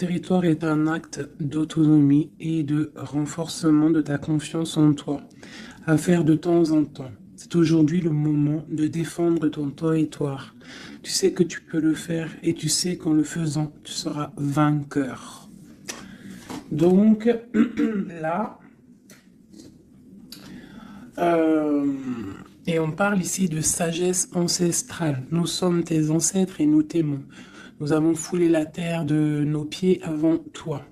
Territoire est un acte d'autonomie et de renforcement de ta confiance en toi, à faire de temps en temps. C'est aujourd'hui le moment de défendre ton territoire. Tu sais que tu peux le faire et tu sais qu'en le faisant, tu seras vainqueur. Donc là, euh, et on parle ici de sagesse ancestrale. Nous sommes tes ancêtres et nous t'aimons. Nous avons foulé la terre de nos pieds avant toi.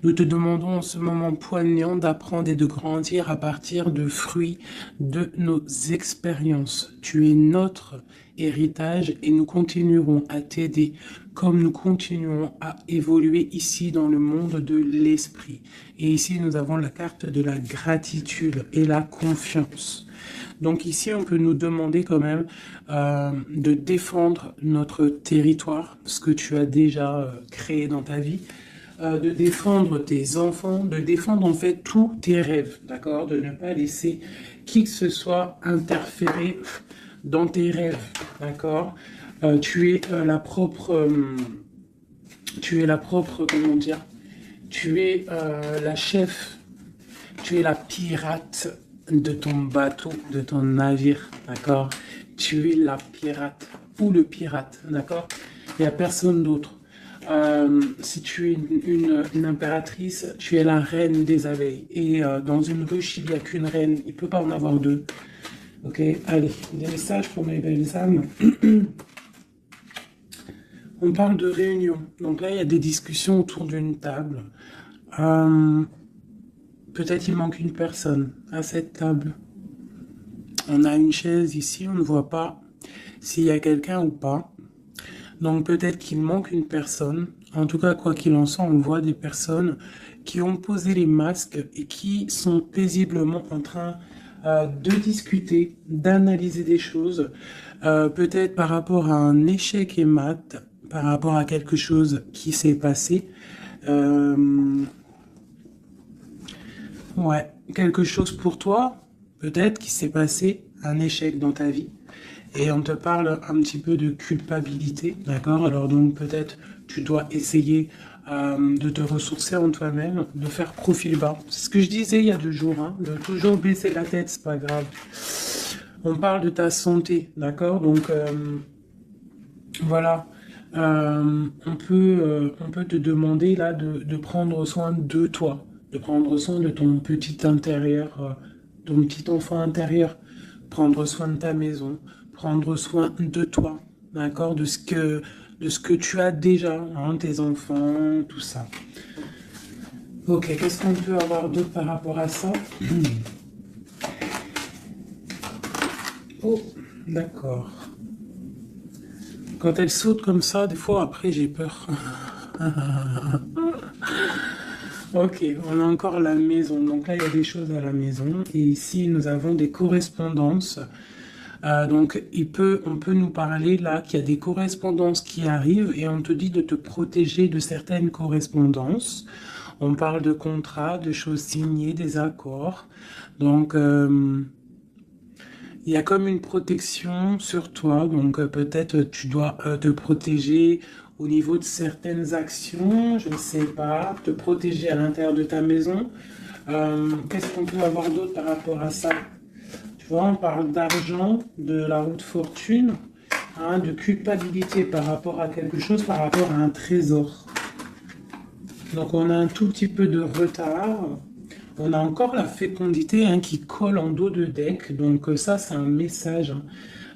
Nous te demandons en ce moment poignant d'apprendre et de grandir à partir de fruits de nos expériences. Tu es notre héritage et nous continuerons à t'aider comme nous continuons à évoluer ici dans le monde de l'esprit. Et ici, nous avons la carte de la gratitude et la confiance. Donc ici, on peut nous demander quand même de défendre notre territoire, ce que tu as déjà créé dans ta vie, de défendre tes enfants, de défendre en fait tous tes rêves, d'accord? De ne pas laisser qui que ce soit interférer dans tes rêves, d'accord? Tu es la propre, comment dire? Tu es la chef, tu es la pirate de ton bateau, de ton navire, d'accord? Tu es la pirate ou le pirate, d'accord? Il n'y a personne d'autre. Si tu es une impératrice, tu es la reine des abeilles. Et dans une ruche, il n'y a qu'une reine. Il ne peut pas en avoir deux. Ok, allez, des messages pour mes belles âmes. On parle de réunion. Donc là, il y a des discussions autour d'une table. Euh, Peut-être il manque une personne à cette table. On a une chaise ici, on ne voit pas s'il y a quelqu'un ou pas. Donc peut-être qu'il manque une personne. En tout cas, quoi qu'il en soit, on voit des personnes qui ont posé les masques et qui sont paisiblement en train de discuter, d'analyser des choses, peut-être par rapport à un échec et mat, par rapport à quelque chose qui s'est passé. Ouais, quelque chose pour toi, peut-être qui s'est passé, un échec dans ta vie. Et on te parle un petit peu de culpabilité, d'accord? Alors donc peut-être tu dois essayer de te ressourcer en toi-même, de faire profil bas. C'est ce que je disais il y a 2 jours, hein, de toujours baisser la tête, c'est pas grave. On parle de ta santé, d'accord? Donc voilà. On peut te demander là de prendre soin de toi, de prendre soin de ton petit intérieur, ton petit enfant intérieur, prendre soin de ta maison, prendre soin de toi, d'accord, de ce que tu as déjà, hein, tes enfants, tout ça. Ok, qu'est-ce qu'on peut avoir d'autre par rapport à ça? Oh, d'accord. Quand elle saute comme ça, des fois après j'ai peur. Ok, on a encore la maison. Donc là, il y a des choses à la maison. Et ici, nous avons des correspondances. Donc, on peut nous parler là qu'il y a des correspondances qui arrivent et on te dit de te protéger de certaines correspondances. On parle de contrats, de choses signées, des accords. Donc, il y a comme une protection sur toi, donc peut-être tu dois te protéger au niveau de certaines actions, je ne sais pas, te protéger à l'intérieur de ta maison. Qu'est-ce qu'on peut avoir d'autre par rapport à ça? Tu vois, on parle d'argent, de la route fortune, hein, de culpabilité par rapport à quelque chose, par rapport à un trésor. Donc on a un tout petit peu de retard. On a encore la fécondité, hein, qui colle en dos de deck. Donc ça, c'est un message,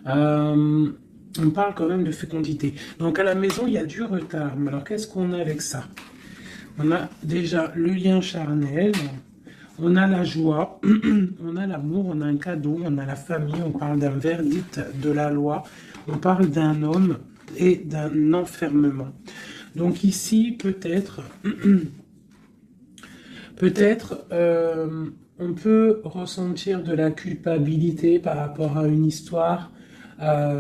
hein. On parle quand même de fécondité. Donc à la maison, il y a du retard. Mais alors qu'est-ce qu'on a avec ça? On a déjà le lien charnel, on a la joie, on a l'amour, on a un cadeau, on a la famille, on parle d'un verdict de la loi, on parle d'un homme et d'un enfermement. Donc ici, peut-être, on peut ressentir de la culpabilité par rapport à une histoire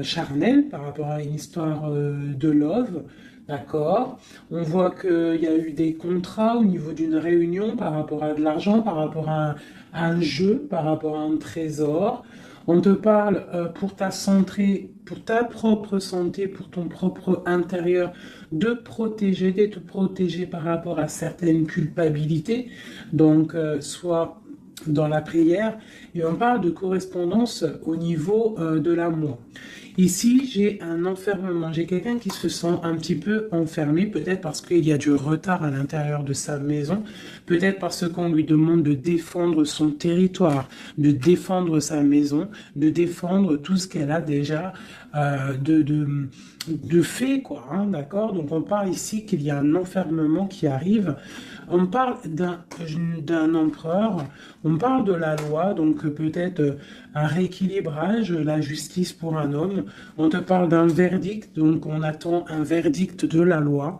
charnelle, par rapport à une histoire de love, d'accord? On voit qu'il y a eu des contrats au niveau d'une réunion par rapport à de l'argent, par rapport à un jeu, par rapport à un trésor. On te parle pour ta santé, pour ta propre santé, pour ton propre intérieur, de protéger, de te protéger par rapport à certaines culpabilités. Donc, soit dans la prière, et on parle de correspondance au niveau de l'amour. Ici, j'ai un enfermement, j'ai quelqu'un qui se sent un petit peu enfermé, peut-être parce qu'il y a du retard à l'intérieur de sa maison, peut-être parce qu'on lui demande de défendre son territoire, de défendre sa maison, de défendre tout ce qu'elle a déjà de fait, quoi, hein, d'accord? Donc on parle ici qu'il y a un enfermement qui arrive. On parle d'un empereur, on parle de la loi, donc peut-être un rééquilibrage, la justice pour un homme. On te parle d'un verdict, donc on attend un verdict de la loi.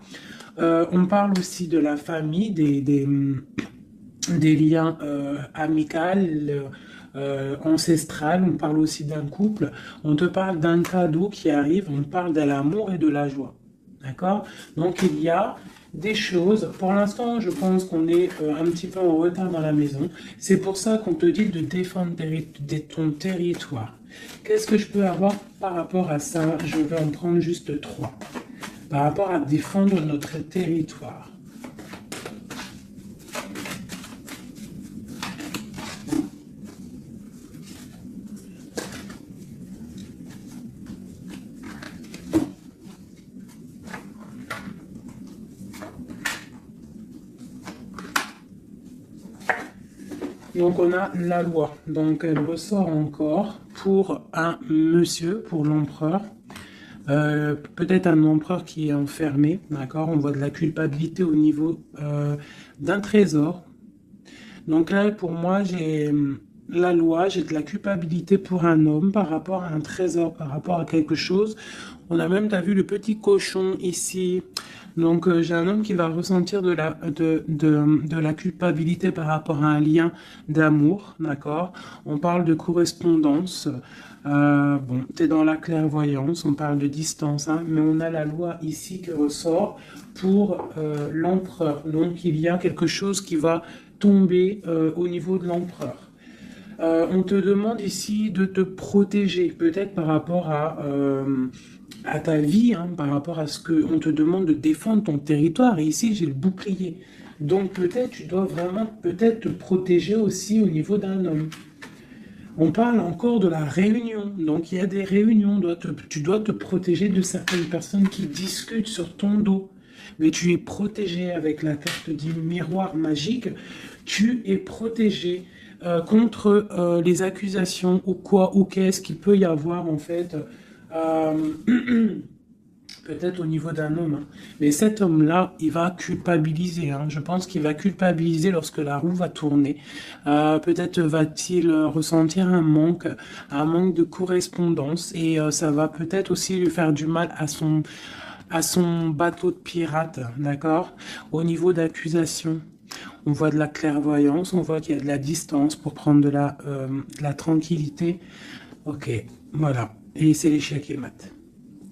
On parle aussi de la famille, des liens amicaux, ancestral, on parle aussi d'un couple, on te parle d'un cadeau qui arrive, on parle de l'amour et de la joie. D'accord? Donc il y a des choses, pour l'instant je pense qu'on est un petit peu en retard dans la maison, c'est pour ça qu'on te dit de défendre ton territoire. Qu'est-ce que je peux avoir par rapport à ça? Je vais en prendre juste trois. Par rapport à défendre notre territoire. Donc on a la loi, donc elle ressort encore pour un monsieur, pour l'empereur, peut-être un empereur qui est enfermé, d'accord? On voit de la culpabilité au niveau d'un trésor. Donc là, pour moi, j'ai la loi, j'ai de la culpabilité pour un homme par rapport à un trésor, par rapport à quelque chose. On a même, t'as vu le petit cochon ici. Donc j'ai un homme qui va ressentir de la culpabilité par rapport à un lien d'amour, d'accord? On parle de correspondance. Bon, tu es dans la clairvoyance, on parle de distance, hein, mais on a la loi ici qui ressort pour l'empereur. Donc il y a quelque chose qui va tomber au niveau de l'empereur. On te demande ici de te protéger, peut-être par rapport à ta vie, hein, par rapport à ce qu'on te demande de défendre ton territoire. Et ici, j'ai le bouclier. Donc peut-être tu dois vraiment peut-être te protéger aussi au niveau d'un homme. On parle encore de la réunion. Donc il y a des réunions. Tu dois te protéger de certaines personnes qui discutent sur ton dos. Mais tu es protégé avec la carte du miroir magique. Tu es protégé contre les accusations ou quoi ou qu'est-ce qu'il peut y avoir en fait. euh, Peut-être au niveau d'un homme, hein. Mais cet homme-là, il va culpabiliser, hein. Je pense qu'il va culpabiliser lorsque la roue va tourner. Peut-être va-t-il ressentir un manque de correspondance, et ça va peut-être aussi lui faire du mal à son bateau de pirate, d'accord? Au niveau d'accusation, on voit de la clairvoyance, on voit qu'il y a de la distance pour prendre de la tranquillité. Ok, voilà. Et c'est l'échec et mat.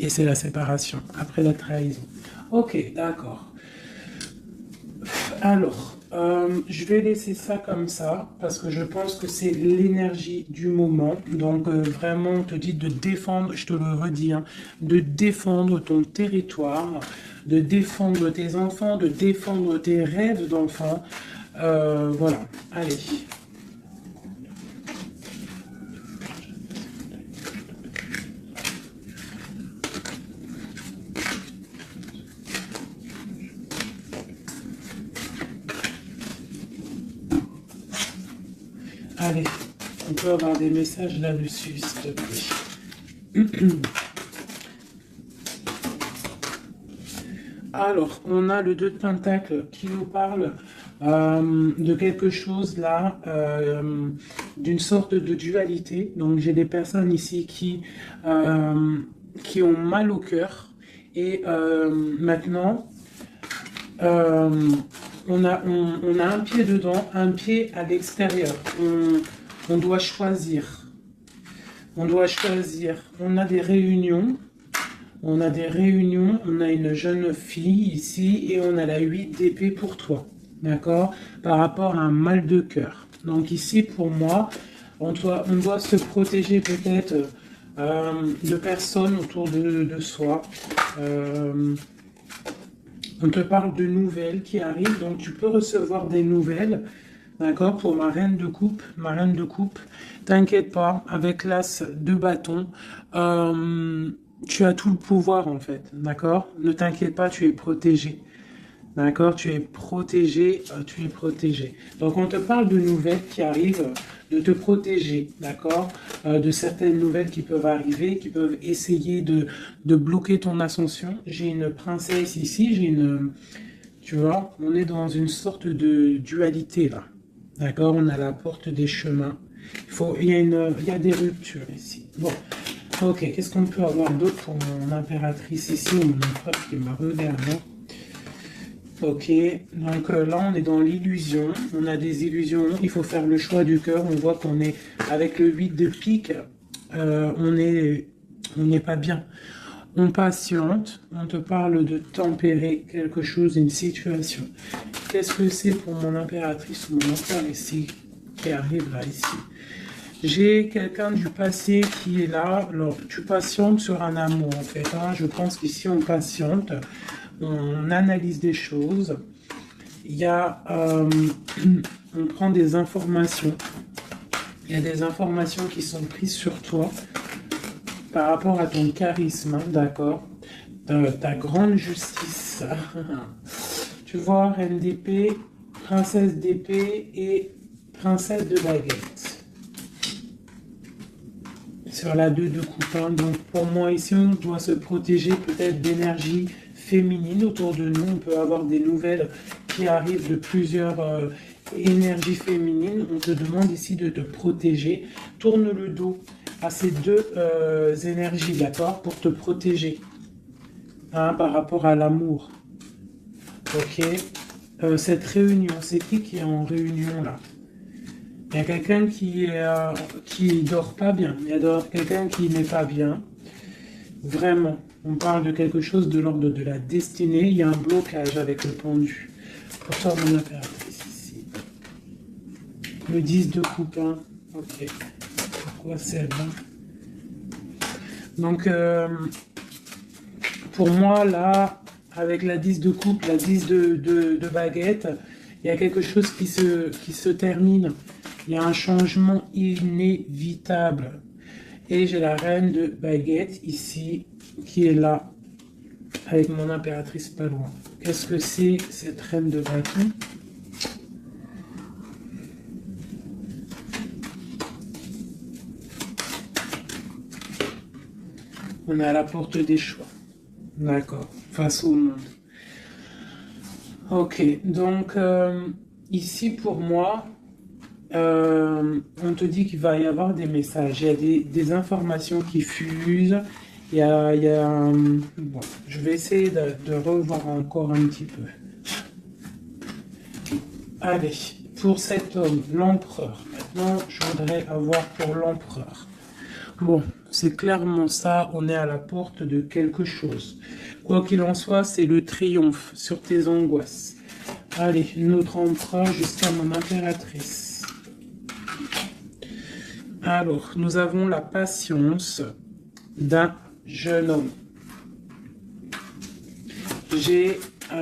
Et c'est la séparation, après la trahison. Ok, d'accord. Alors, je vais laisser ça comme ça, parce que je pense que c'est l'énergie du moment. Donc, vraiment, on te dit de défendre, je te le redis, hein, de défendre ton territoire, de défendre tes enfants, de défendre tes rêves d'enfants. Voilà, allez. Allez, on peut avoir des messages là-dessus, s'il te plaît. Alors, on a le 2 de Pentacle qui nous parle de quelque chose là, d'une sorte de dualité. Donc, j'ai des personnes ici qui ont mal au cœur. Et maintenant, euh, on a un pied dedans, un pied à l'extérieur. On doit choisir. On doit choisir. On a des réunions. On a des réunions. On a une jeune fille ici et on a la 8 d'épée pour toi. D'accord? Par rapport à un mal de cœur. Donc ici, pour moi, On doit se protéger peut-être de personnes autour de soi. On te parle de nouvelles qui arrivent, donc tu peux recevoir des nouvelles. D'accord, pour ma reine de coupe, t'inquiète pas, avec l'as de bâton, tu as tout le pouvoir en fait, d'accord? Ne t'inquiète pas, tu es protégé, d'accord? Tu es protégé, tu es protégé. Donc on te parle de nouvelles qui arrivent, de te protéger, d'accord? De certaines nouvelles qui peuvent arriver, qui peuvent essayer de bloquer ton ascension. J'ai une princesse ici, tu vois, on est dans une sorte de dualité là. D'accord, on a la porte des chemins. Il y a des ruptures ici. Bon, ok, qu'est-ce qu'on peut avoir d'autre pour mon impératrice ici, ou mon empereur qui me regarde? Ok, donc là on est dans l'illusion, on a des illusions, il faut faire le choix du cœur, on voit qu'on est avec le 8 de pique, on n'est pas bien. On patiente, on te parle de tempérer quelque chose, une situation. Qu'est-ce que c'est pour mon impératrice ou mon empereur ici, qui arrive là, ici? J'ai quelqu'un du passé qui est là. Alors, tu patientes sur un amour, en fait. Hein. Je pense qu'ici, on patiente, on analyse des choses. Il y a, on prend des informations. Il y a des informations qui sont prises sur toi par rapport à ton charisme, hein, d'accord? Ta grande justice. Tu vois, reine d'épée, princesse d'épée et princesse de baguette. Sur la 2 de coupe. Hein. Donc pour moi ici, on doit se protéger peut-être d'énergie féminine autour de nous. On peut avoir des nouvelles qui arrivent de plusieurs énergies féminines. On te demande ici de te protéger. Tourne le dos à ces deux énergies, d'accord, pour te protéger, hein, par rapport à l'amour. Ok, cette réunion, c'est qui est en réunion là? Il y a quelqu'un qui dort pas bien, il y a quelqu'un qui n'est pas bien. Vraiment, on parle de quelque chose de l'ordre de la destinée. Il y a un blocage avec le pendu. Pour toi, mon impératrice ici. Le 10 de coupe, hein. Ok. Pourquoi celle-là? Donc, pour moi, là, avec la 10 de coupe, la 10 de baguette, il y a quelque chose qui se termine. Il y a un changement inévitable. Et j'ai la reine de baguette ici, qui est là, avec mon impératrice pas loin. Qu'est-ce que c'est cette reine de bâton? On est à la porte des choix. D'accord. Face au monde. Ok. Donc, ici, pour moi, on te dit qu'il va y avoir des messages. Il y a des informations qui fusent. Bon, je vais essayer de revoir encore un petit peu. Allez, pour cet homme, l'empereur. Maintenant, je voudrais avoir pour l'empereur. Bon, c'est clairement ça, on est à la porte de quelque chose. Quoi qu'il en soit, c'est le triomphe sur tes angoisses. Allez, notre empereur jusqu'à mon impératrice. Alors, nous avons la patience d'un jeune homme. J'ai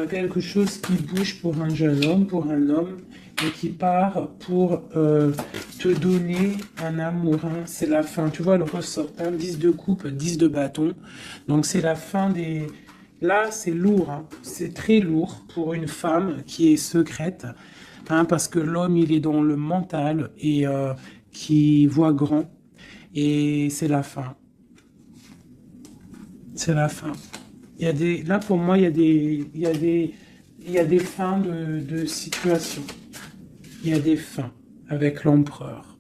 quelque chose qui bouge pour un jeune homme, pour un homme, et qui part pour te donner un amour. Hein. C'est la fin. Tu vois le ressort. Hein. 10 de coupe, 10 de bâton. Donc c'est la fin des... Là, c'est lourd. Hein. C'est très lourd pour une femme qui est secrète. Hein, parce que l'homme, il est dans le mental et qui voit grand. Et c'est la fin. C'est la fin. Il y a des... Là, pour moi, il y a des fins de situation. Il y a des fins avec l'empereur.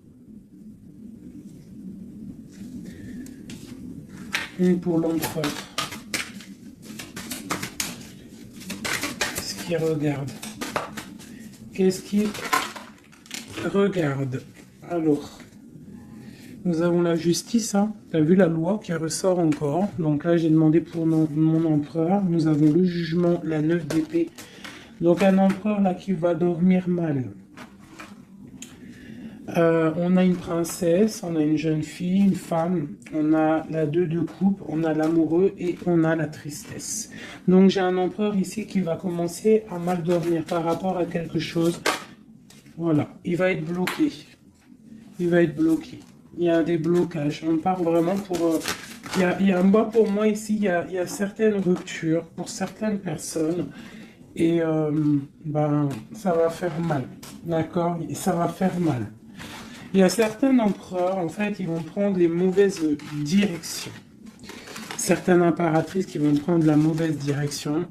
Une pour l'empereur. Qu'est-ce qu'il regarde? Qu'est-ce qu'il regarde? Alors, nous avons la justice. Hein. Tu as vu la loi qui ressort encore. Donc là, j'ai demandé pour mon empereur. Nous avons le jugement, la 9 d'épée. Donc un empereur là qui va dormir mal. On a une princesse, on a une jeune fille, une femme, on a la 2 de coupe, on a l'amoureux et on a la tristesse. Donc j'ai un empereur ici qui va commencer à mal dormir par rapport à quelque chose. Voilà, il va être bloqué. Il va être bloqué. Il y a des blocages. On part vraiment pour... moi, pour moi, ici, il y a certaines ruptures pour certaines personnes. Et ben, ça va faire mal. D'accord? Ça va faire mal. Il y a certains empereurs, en fait, ils vont prendre les mauvaises directions. Certaines impératrices qui vont prendre la mauvaise direction.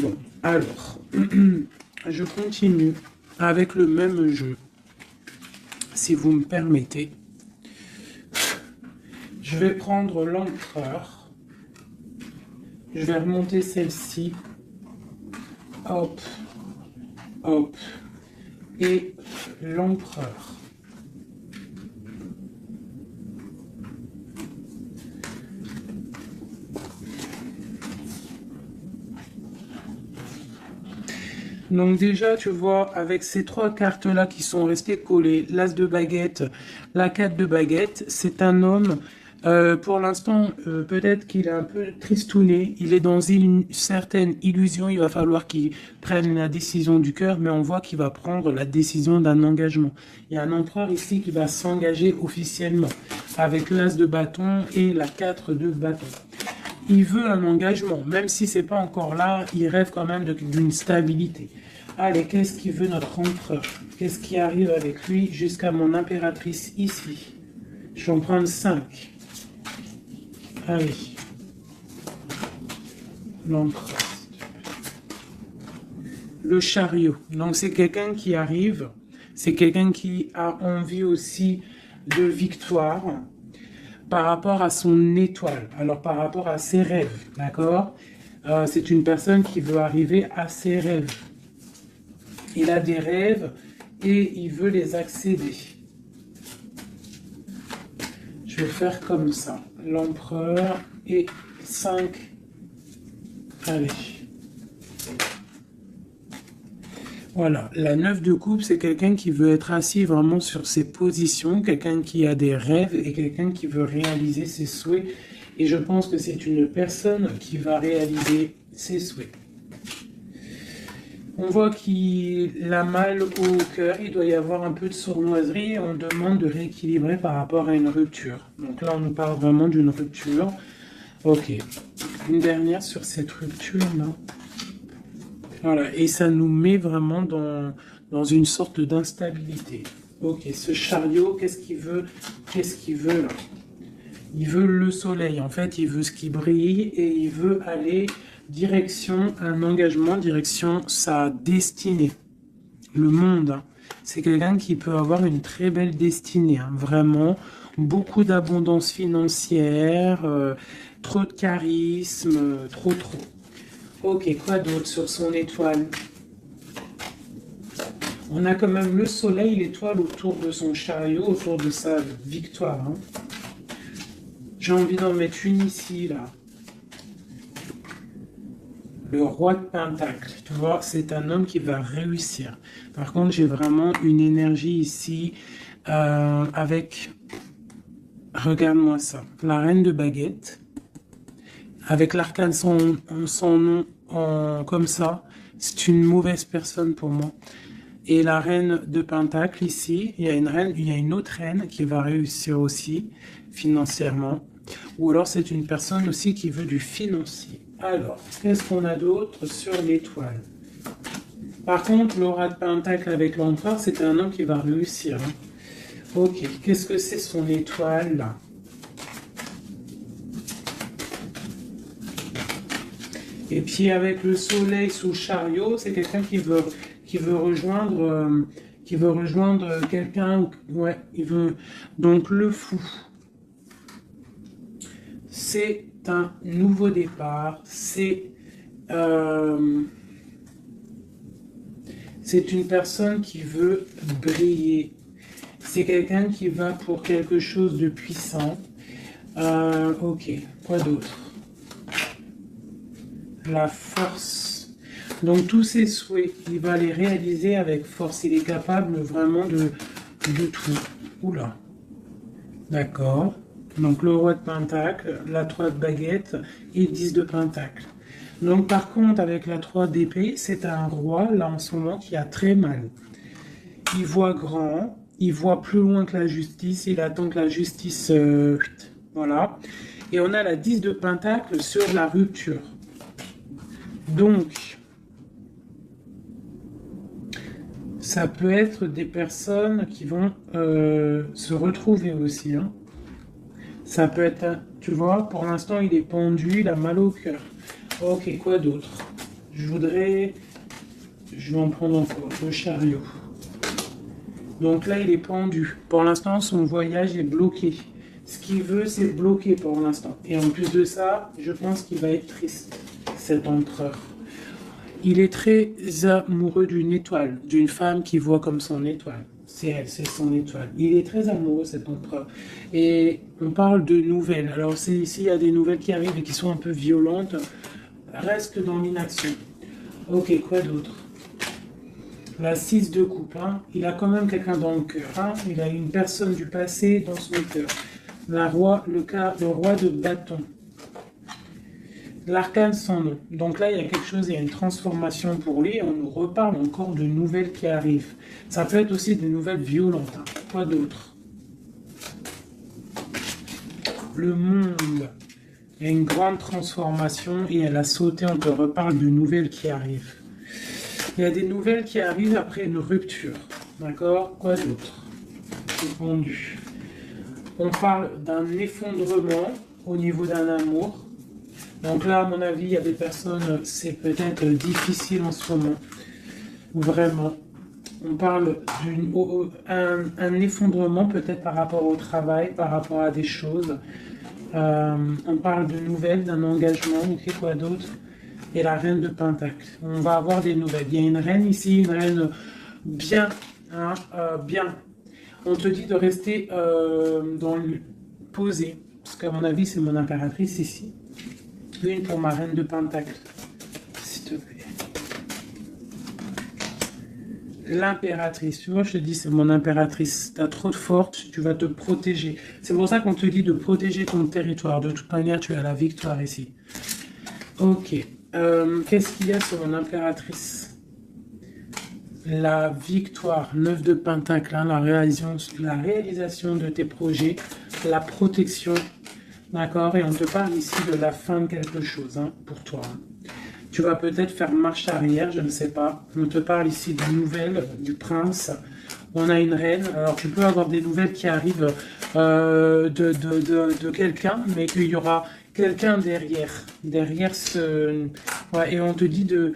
Bon, alors, je continue avec le même jeu. Si vous me permettez, je vais prendre l'empereur. Je vais remonter celle-ci. Hop, hop. Et l'empereur. Donc déjà, tu vois, avec ces 3 cartes-là qui sont restées collées, l'as de baguette, la 4 de baguette, c'est un homme, pour l'instant, peut-être qu'il est un peu tristouné, il est dans une certaine illusion, il va falloir qu'il prenne la décision du cœur, mais on voit qu'il va prendre la décision d'un engagement. Il y a un empereur ici qui va s'engager officiellement, avec l'as de bâton et la 4 de bâton. Il veut un engagement, même si c'est pas encore là, il rêve quand même d'une stabilité. Allez, qu'est-ce qu'il veut notre empereur? Qu'est-ce qui arrive avec lui jusqu'à mon impératrice ici? Je vais en prendre 5. Allez. L'empereur. Le chariot. Donc c'est quelqu'un qui arrive, c'est quelqu'un qui a envie aussi de victoire, par rapport à son étoile, alors par rapport à ses rêves, d'accord? C'est une personne qui veut arriver à ses rêves. Il a des rêves et il veut les accéder. Je vais faire comme ça. L'empereur et 5. Allez. Voilà, la 9 de coupe, c'est quelqu'un qui veut être assis vraiment sur ses positions, quelqu'un qui a des rêves et quelqu'un qui veut réaliser ses souhaits. Et je pense que c'est une personne qui va réaliser ses souhaits. On voit qu'il a mal au cœur, il doit y avoir un peu de sournoiserie et on demande de rééquilibrer par rapport à une rupture. Donc là, on nous parle vraiment d'une rupture. Ok, une dernière sur cette rupture-là. Voilà, et ça nous met vraiment dans une sorte d'instabilité. Ok, ce chariot, qu'est-ce qu'il veut? Qu'est-ce qu'il veut là? Il veut le soleil, en fait, il veut ce qui brille et il veut aller direction un engagement, direction sa destinée. Le monde, hein. C'est quelqu'un qui peut avoir une très belle destinée, hein, vraiment. Beaucoup d'abondance financière, trop de charisme, trop. Ok, quoi d'autre sur son étoile? On a quand même le soleil, l'étoile autour de son chariot, autour de sa victoire. Hein. J'ai envie d'en mettre une ici, là. Le roi de Pentacle. Tu vois, c'est un homme qui va réussir. Par contre, j'ai vraiment une énergie ici avec... Regarde-moi ça. La reine de baguette. Avec l'arcane son nom comme ça, c'est une mauvaise personne pour moi. Et la reine de Pentacle ici, il y a une autre reine qui va réussir aussi financièrement. Ou alors c'est une personne aussi qui veut du financier. Alors, qu'est-ce qu'on a d'autre sur l'étoile? Par contre, le roi de Pentacle avec l'empereur, c'est un homme qui va réussir. Hein. Ok, qu'est-ce que c'est son étoile là? Et puis avec le soleil sous le chariot, c'est quelqu'un qui veut rejoindre quelqu'un. Ouais, il veut. Donc le fou, c'est un nouveau départ. C'est une personne qui veut briller. C'est quelqu'un qui va pour quelque chose de puissant. Ok, quoi d'autre? La force. Donc tous ses souhaits, il va les réaliser avec force. Il est capable vraiment de tout. Oula. D'accord. Donc le roi de pentacle, la 3 de baguette et 10 de pentacle. Donc par contre, avec la 3 d'épée, c'est un roi, là en ce moment, qui a très mal. Il voit grand, il voit plus loin que la justice, il attend que la justice... voilà. Et on a la 10 de pentacle sur la rupture. Donc, ça peut être des personnes qui vont se retrouver aussi. Hein. Ça peut être, tu vois, pour l'instant, il est pendu, il a mal au cœur. Ok, quoi d'autre? Je vais en prendre encore, le chariot. Donc là, il est pendu. Pour l'instant, son voyage est bloqué. Ce qu'il veut, c'est bloquer pour l'instant. Et en plus de ça, je pense qu'il va être triste, cet empereur. Il est très amoureux d'une étoile, d'une femme qu'il voit comme son étoile. C'est elle, c'est son étoile. Il est très amoureux, cet empereur. Et on parle de nouvelles. Alors, s'il y a des nouvelles qui arrivent et qui sont un peu violentes, reste dans l'inaction. Ok, quoi d'autre? La 6 de coupe, hein. Il a quand même quelqu'un dans le cœur. Hein. Il a une personne du passé dans son cœur. Le roi de bâton. L'arcane sans nom. Donc là, il y a quelque chose, il y a une transformation pour lui. Et on nous reparle encore de nouvelles qui arrivent. Ça peut être aussi des nouvelles violentes. Hein. Quoi d'autre? Le monde. Il y a une grande transformation et elle a sauté. On te reparle de nouvelles qui arrivent. Il y a des nouvelles qui arrivent après une rupture. D'accord? Quoi d'autre? Répondu. On parle d'un effondrement au niveau d'un amour. Donc là, à mon avis, il y a des personnes, c'est peut-être difficile en ce moment. Vraiment. On parle d'un effondrement peut-être par rapport au travail, par rapport à des choses. On parle de nouvelles, d'un engagement, ok, quoi d'autre? Et la reine de pentacle. On va avoir des nouvelles. Il y a une reine ici, une reine bien, hein, bien. On te dit de rester posé, parce qu'à mon avis, c'est mon impératrice ici. Une pour ma reine de pentacle, s'il te plaît. L'impératrice, tu vois, je te dis, c'est mon impératrice. Tu as trop de force, tu vas te protéger. C'est pour ça qu'on te dit de protéger ton territoire. De toute manière, tu as la victoire ici. Ok. Qu'est-ce qu'il y a sur mon impératrice? La victoire, 9 de pentacle, hein, la réalisation de tes projets, la protection, d'accord? Et on te parle ici de la fin de quelque chose, hein, pour toi. Hein. Tu vas peut-être faire marche arrière, je ne sais pas. On te parle ici de nouvelles, du prince. On a une reine. Alors, tu peux avoir des nouvelles qui arrivent de quelqu'un, mais qu'il y aura quelqu'un derrière. Derrière ce... Ouais, et on te dit que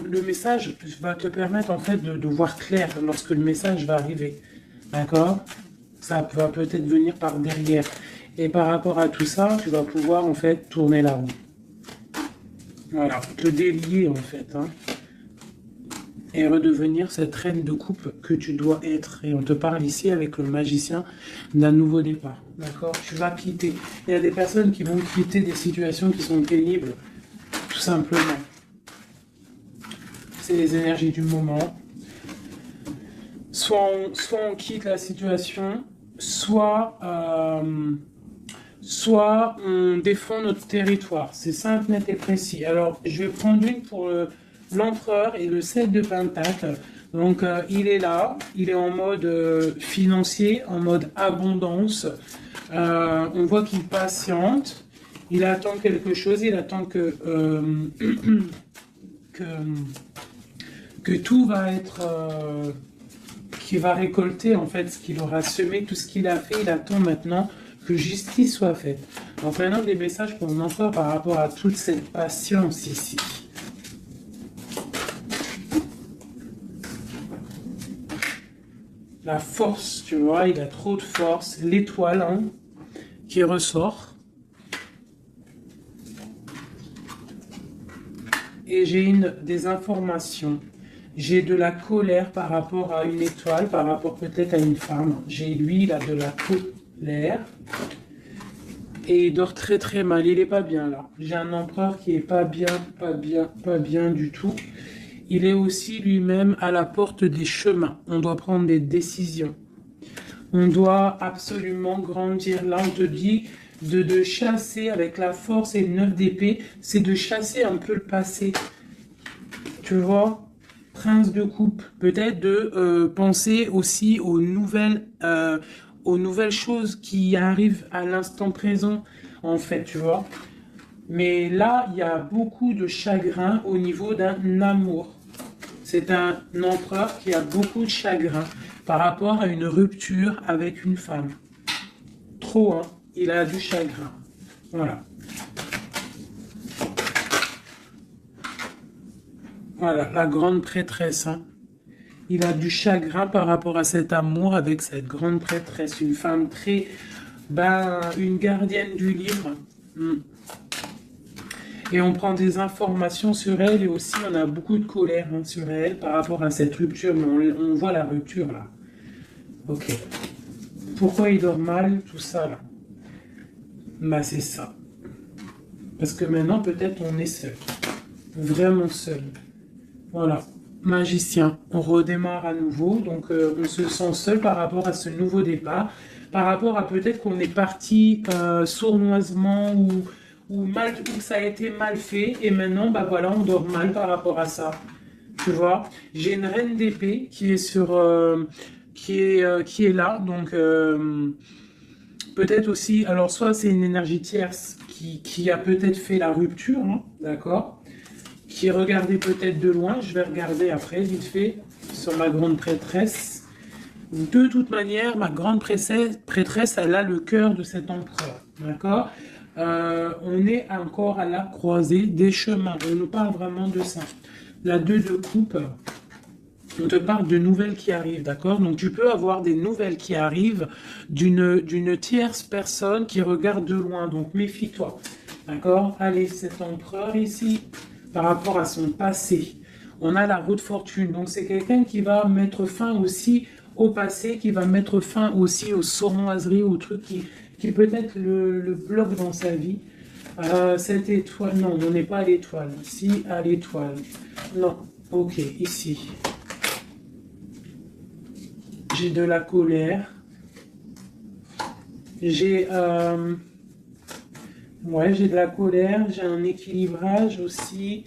le message va te permettre, en fait, de voir clair lorsque le message va arriver. D'accord? Ça va peut-être venir par derrière. Et par rapport à tout ça, tu vas pouvoir, en fait, tourner la roue. Voilà, te délier, en fait, hein. Et redevenir cette reine de coupe que tu dois être. Et on te parle ici avec le magicien d'un nouveau départ. D'accord? Tu vas quitter. Il y a des personnes qui vont quitter des situations qui sont pénibles, tout simplement. C'est les énergies du moment. Soit on quitte la situation, soit on défend notre territoire. C'est simple, net et précis. Alors, je vais prendre une pour l'empereur et le 7 de pentacle. Donc, il est là, il est en mode financier, en mode abondance. On voit qu'il patiente, il attend quelque chose, il attend que tout va être... qu'il va récolter, en fait, ce qu'il aura semé, tout ce qu'il a fait. Il attend maintenant que justice soit faite. Donc maintenant, des messages pour mon empereur par rapport à toute cette patience ici. La force, tu vois, il a trop de force. L'étoile, hein, qui ressort. Et j'ai des informations. J'ai de la colère par rapport à une étoile, par rapport peut-être à une femme. J'ai lui, il a de la colère. Et il dort très très mal, il est pas bien là. J'ai un empereur qui est pas bien du tout. il est aussi lui-même à la porte des chemins. On doit prendre des décisions. On doit absolument grandir. Là, on te dit de chasser avec la force et le 9 d'épée, c'est de chasser un peu le passé. Tu vois, prince de coupe, peut-être de penser aussi aux nouvelles choses qui arrivent à l'instant présent, en fait, tu vois. Mais là, il y a beaucoup de chagrin au niveau d'un amour. C'est un empereur qui a beaucoup de chagrin par rapport à une rupture avec une femme. Trop, hein? Il a du chagrin. Voilà. Voilà, la grande prêtresse, hein. Il a du chagrin par rapport à cet amour avec cette grande prêtresse. Une femme très... une gardienne du livre. Et on prend des informations sur elle et aussi on a beaucoup de colère, hein, sur elle par rapport à cette rupture. Mais on voit la rupture là. Ok. Pourquoi il dort mal, tout ça là? Bah c'est ça. Parce que maintenant peut-être on est seul. Vraiment seul. Voilà. Magicien. On redémarre à nouveau. Donc on se sent seul par rapport à ce nouveau départ. Par rapport à peut-être qu'on est parti sournoisement ou ça a été mal fait. Et maintenant, bah voilà, on dort mal par rapport à ça. Tu vois, j'ai une reine d'épée qui est qui est là. Donc peut-être aussi, alors soit c'est une énergie tierce qui a peut-être fait la rupture, hein, d'accord, qui est regardée peut-être de loin. Je vais regarder après, vite fait, sur ma grande prêtresse. De toute manière, ma grande prêtresse, elle a le cœur de cet empereur, d'accord. On est encore à la croisée des chemins. On nous parle vraiment de ça. La 2 de coupe, on te parle de nouvelles qui arrivent, d'accord? Donc tu peux avoir des nouvelles qui arrivent d'une tierce personne qui regarde de loin. Donc méfie-toi, d'accord? Allez, cet empereur ici, par rapport à son passé, on a la roue de fortune. Donc c'est quelqu'un qui va mettre fin aussi au passé, qui va mettre fin aussi aux sournoiseries, aux trucs qui peut-être le bloque dans sa vie. Cette étoile, non, on n'est pas à l'étoile. Ici, à l'étoile. Non, ok, ici. J'ai de la colère. J'ai j'ai de la colère, j'ai un équilibrage aussi,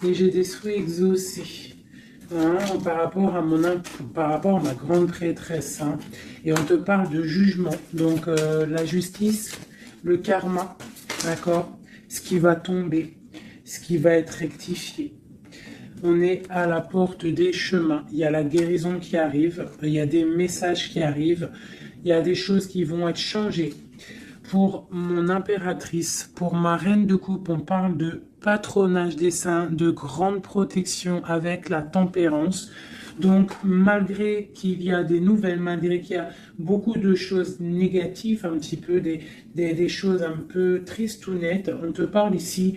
et j'ai des souhaits exaucés. Hein, par rapport à ma grande prêtresse, hein. Et on te parle de jugement, donc la justice, le karma, d'accord, ce qui va tomber, ce qui va être rectifié. On est à la porte des chemins, il y a la guérison qui arrive, il y a des messages qui arrivent, il y a des choses qui vont être changées. Pour mon impératrice, pour ma reine de coupe, on parle de patronage des saints, de grande protection avec la tempérance. Donc, malgré qu'il y a des nouvelles, malgré qu'il y a beaucoup de choses négatives, un petit peu des choses un peu tristes ou nettes, on te parle ici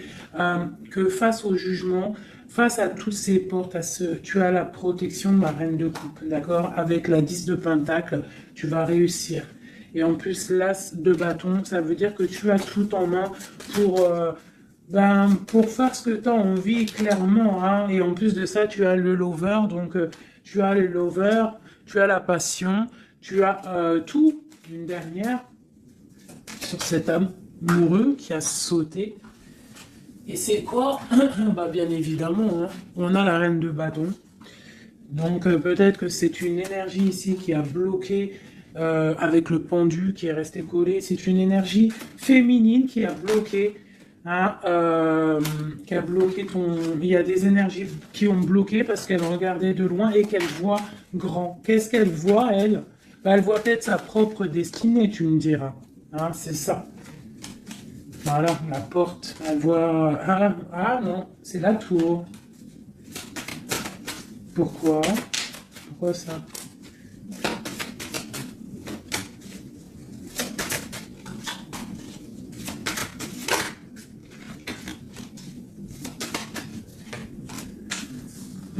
que face au jugement, face à toutes ces portes, tu as la protection de ma reine de coupe, d'accord? Avec la 10 de pentacle, tu vas réussir. Et en plus, l'as de bâton, ça veut dire que tu as tout en main pour faire ce que tu as envie, clairement. Hein. Et en plus de ça, tu as le lover. Donc, tu as le lover, tu as la passion, tu as tout. Une dernière sur cet amoureux qui a sauté. Et c'est quoi? Bien évidemment, hein, on a la reine de bâton. Donc, peut-être que c'est une énergie ici qui a bloqué... avec le pendu qui est resté collé, c'est une énergie féminine qui a bloqué, hein, Il y a des énergies qui ont bloqué parce qu'elle regardait de loin et qu'elle voit grand. Qu'est-ce qu'elle voit, elle? Elle voit peut-être sa propre destinée, tu me diras. Hein, c'est ça. Voilà, la porte. Elle voit... non, c'est la tour. Pourquoi? Pourquoi ça?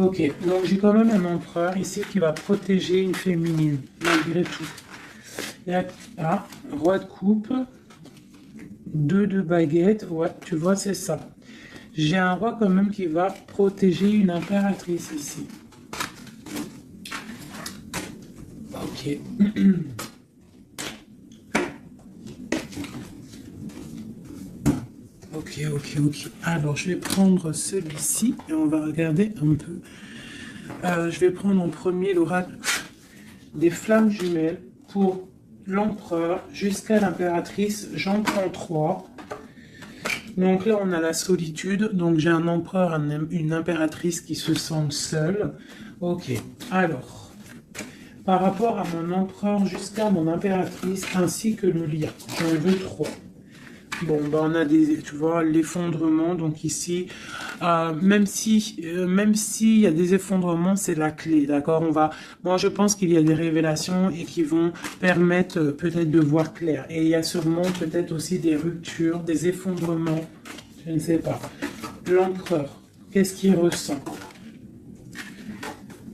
Ok, donc j'ai quand même un empereur ici qui va protéger une féminine, malgré tout. Il y a roi de coupe, 2 de baguette, ouais, tu vois, c'est ça. J'ai un roi quand même qui va protéger une impératrice ici. Ok. Ok. Alors, je vais prendre celui-ci et on va regarder un peu. Je vais prendre en premier l'oracle des flammes jumelles pour l'empereur jusqu'à l'impératrice. J'en prends 3. Donc là, on a la solitude. Donc j'ai un empereur, une impératrice qui se sentent seuls. Ok. Alors, par rapport à mon empereur jusqu'à mon impératrice, ainsi que le lien, j'en veux 3. Bon, bah on a tu vois, l'effondrement. Donc ici, même s'il y a des effondrements, c'est la clé, d'accord? Moi, je pense qu'il y a des révélations et qui vont permettre peut-être de voir clair. Et il y a sûrement peut-être aussi des ruptures, des effondrements. Je ne sais pas. L'empereur, qu'est-ce qu'il ressent?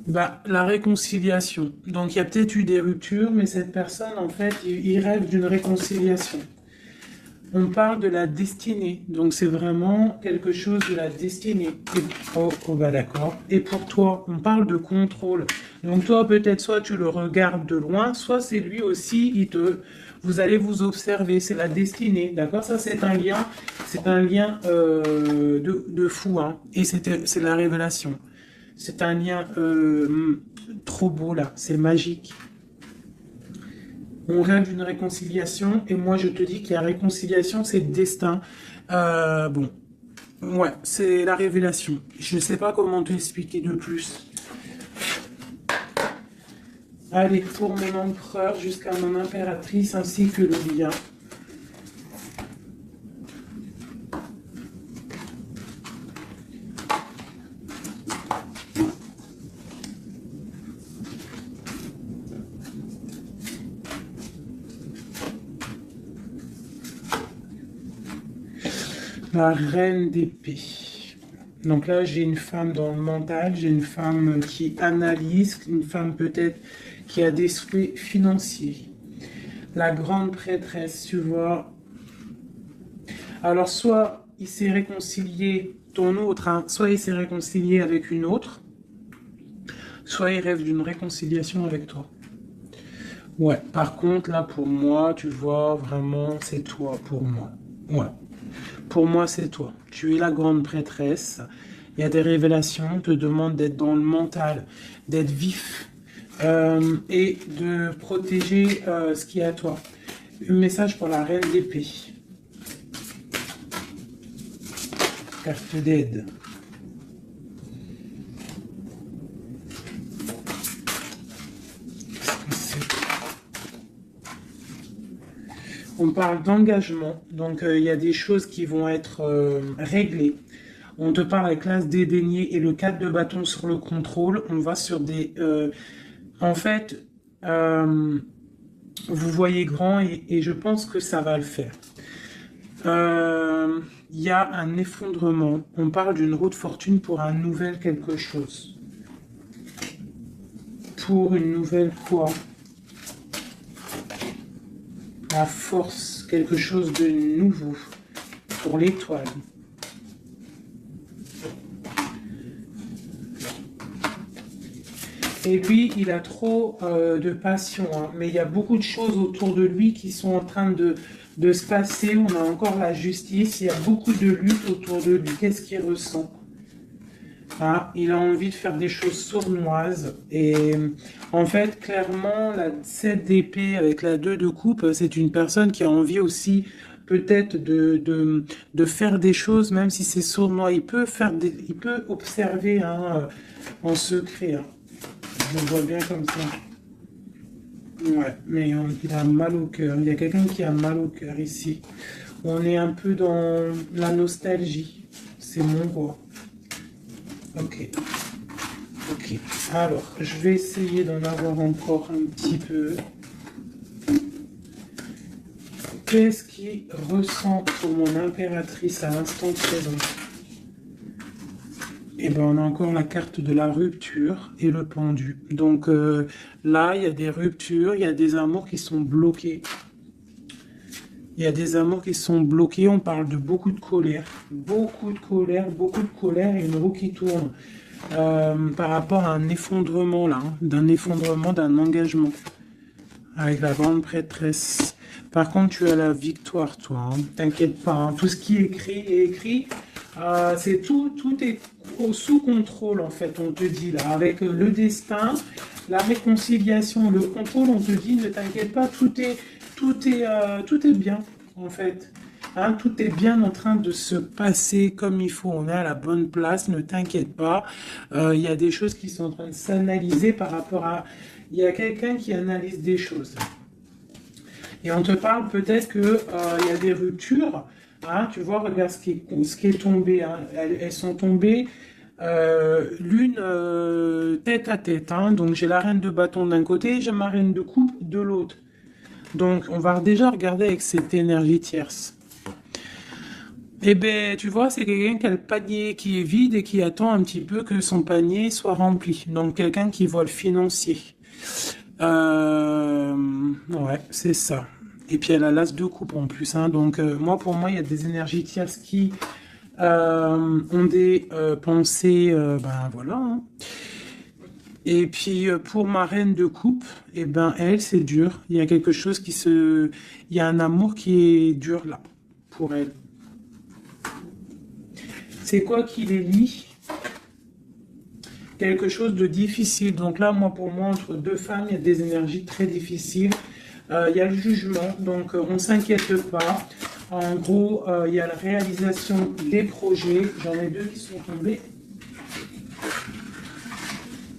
Bah, la réconciliation. Donc, il y a peut-être eu des ruptures, mais cette personne, en fait, il rêve d'une réconciliation. On parle de la destinée, donc c'est vraiment quelque chose de la destinée. Bah d'accord. Et pour toi, on parle de contrôle. Donc toi, peut-être soit tu le regardes de loin, soit c'est lui aussi, vous allez vous observer. C'est la destinée, d'accord? Ça, c'est un lien de fou, hein. Et c'est la révélation. C'est un lien trop beau là, c'est magique. On rêve d'une réconciliation, et moi je te dis que la réconciliation, c'est le destin. Bon, ouais, c'est la révélation. Je ne sais pas comment t'expliquer de plus. Allez, pour mon empereur jusqu'à mon impératrice, ainsi que le lien. La reine d'épée. Donc là, j'ai une femme dans le mental, j'ai une femme qui analyse, une femme peut-être qui a des souhaits financiers. La grande prêtresse, tu vois. Alors, soit il s'est réconcilié, ton autre, hein, soit il s'est réconcilié avec une autre, soit il rêve d'une réconciliation avec toi. Ouais, par contre, là, pour moi, tu vois, vraiment, c'est toi pour moi. Ouais. Pour moi, c'est toi. Tu es la grande prêtresse. Il y a des révélations. On te demande d'être dans le mental, d'être vif et de protéger ce qui est à toi. Un message pour la reine d'épée. Carte d'aide. On parle d'engagement, donc il y a des choses qui vont être réglées. On te parle avec l'as dédaigné et le 4 de bâton sur le contrôle. On va sur des... en fait, vous voyez grand et je pense que ça va le faire. Il y a un effondrement. On parle d'une roue de fortune pour un nouvel quelque chose. Pour une nouvelle quoi? La force, quelque chose de nouveau pour l'étoile. Et lui, il a trop de passion, hein. Mais il y a beaucoup de choses autour de lui qui sont en train de se passer. On a encore la justice, il y a beaucoup de lutte autour de lui. Qu'est-ce qu'il ressent? Ah, il a envie de faire des choses sournoises. Et en fait, clairement, la 7 d'épée avec la 2 de coupe, c'est une personne qui a envie aussi peut-être de faire des choses, même si c'est sournois. Il peut observer, hein, en secret, hein. Je le vois bien comme ça. Ouais, mais il a mal au cœur. Il y a quelqu'un qui a mal au cœur ici. On est un peu dans la nostalgie. C'est mon roi. Ok. Alors, je vais essayer d'en avoir encore un petit peu. Qu'est-ce qu'il ressent pour mon impératrice à l'instant présent? Et ben on a encore la carte de la rupture et le pendu. Donc là, il y a des ruptures, il y a des amours qui sont bloqués. Il y a des amours qui sont bloqués. On parle de beaucoup de colère. Beaucoup de colère, beaucoup de colère et une roue qui tourne. Par rapport à un effondrement, là. Hein, d'un effondrement, d'un engagement. Avec la grande prêtresse. Par contre, tu as la victoire, toi. Hein. T'inquiète pas. Hein. Tout ce qui est écrit. C'est tout est sous contrôle, en fait, on te dit, là. Avec le destin, la réconciliation, le contrôle, on te dit, ne t'inquiète pas, tout est bien, en fait. Hein, tout est bien en train de se passer comme il faut. On est à la bonne place, ne t'inquiète pas. Il y a des choses qui sont en train de s'analyser par rapport à... Il y a quelqu'un qui analyse des choses. Et on te parle peut-être que il y a des ruptures. Hein, tu vois, regarde ce qui est tombé. Hein. Elles sont tombées l'une tête à tête. Hein. Donc j'ai la reine de bâton d'un côté, j'ai ma reine de coupe de l'autre. Donc on va déjà regarder avec cette énergie tierce. Eh bien, tu vois, c'est quelqu'un qui a le panier qui est vide et qui attend un petit peu que son panier soit rempli. Donc quelqu'un qui voit le financier. Ouais, c'est ça. Et puis elle a l'as de coupe en plus. Hein. Donc pour moi, il y a des énergies tierces qui ont des pensées, ben voilà. Hein. Et puis pour ma reine de coupe, eh ben elle, c'est dur. Il y a quelque chose il y a un amour qui est dur là pour elle. C'est quoi qui les lie? Quelque chose de difficile. Donc là, pour moi, entre deux femmes, il y a des énergies très difficiles. Il y a le jugement, donc on ne s'inquiète pas. En gros, il y a la réalisation des projets. J'en ai deux qui sont tombés.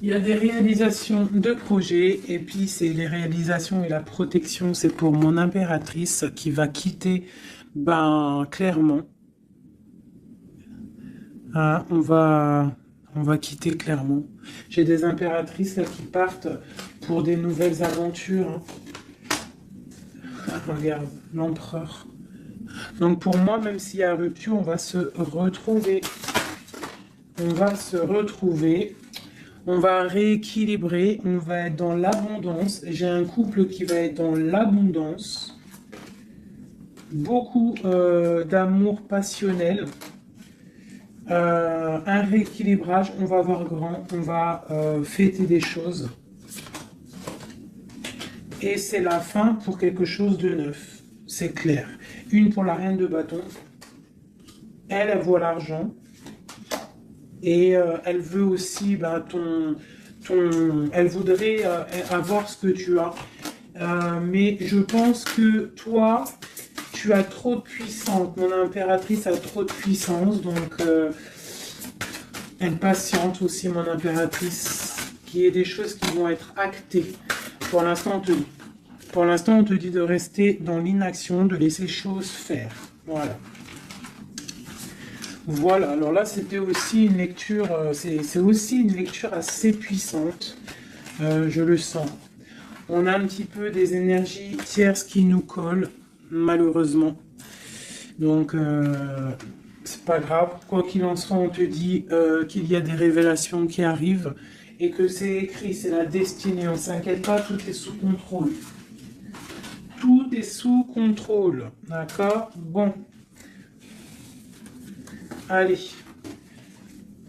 Il y a des réalisations de projets, et puis c'est les réalisations et la protection. C'est pour mon impératrice qui va quitter, ben, clairement. Ah, on va quitter clairement. J'ai des impératrices là, qui partent pour des nouvelles aventures. Hein. Ah, regarde, l'empereur. Donc pour moi, même s'il y a rupture, on va se retrouver. On va se retrouver. On va rééquilibrer. On va être dans l'abondance. J'ai un couple qui va être dans l'abondance. Beaucoup d'amour passionnel. Un rééquilibrage, on va voir grand, on va fêter des choses. Et c'est la fin pour quelque chose de neuf, c'est clair. Une pour la reine de bâton. Elle voit l'argent. Et elle veut aussi elle voudrait avoir ce que tu as. Mais je pense que toi, tu as trop de puissance. Mon impératrice a trop de puissance, donc elle patiente aussi, mon impératrice, qu'il y ait des choses qui vont être actées. Pour l'instant, on te dit de rester dans l'inaction, de laisser choses faire. Voilà. Voilà, alors là, c'était aussi une lecture, c'est aussi une lecture assez puissante, je le sens. On a un petit peu des énergies tierces qui nous collent, malheureusement. Donc, c'est pas grave. Quoi qu'il en soit, on te dit qu'il y a des révélations qui arrivent et que c'est écrit, c'est la destinée. On s'inquiète pas, tout est sous contrôle. Tout est sous contrôle. D'accord? Bon. Allez.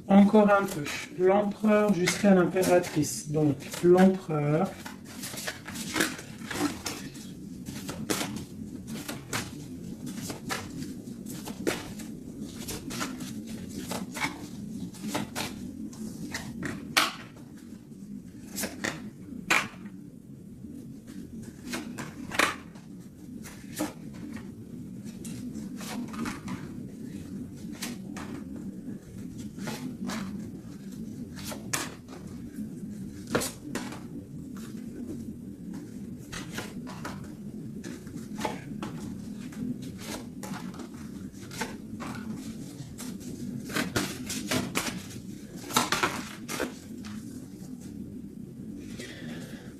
Encore un peu. L'empereur jusqu'à l'impératrice. Donc, l'empereur.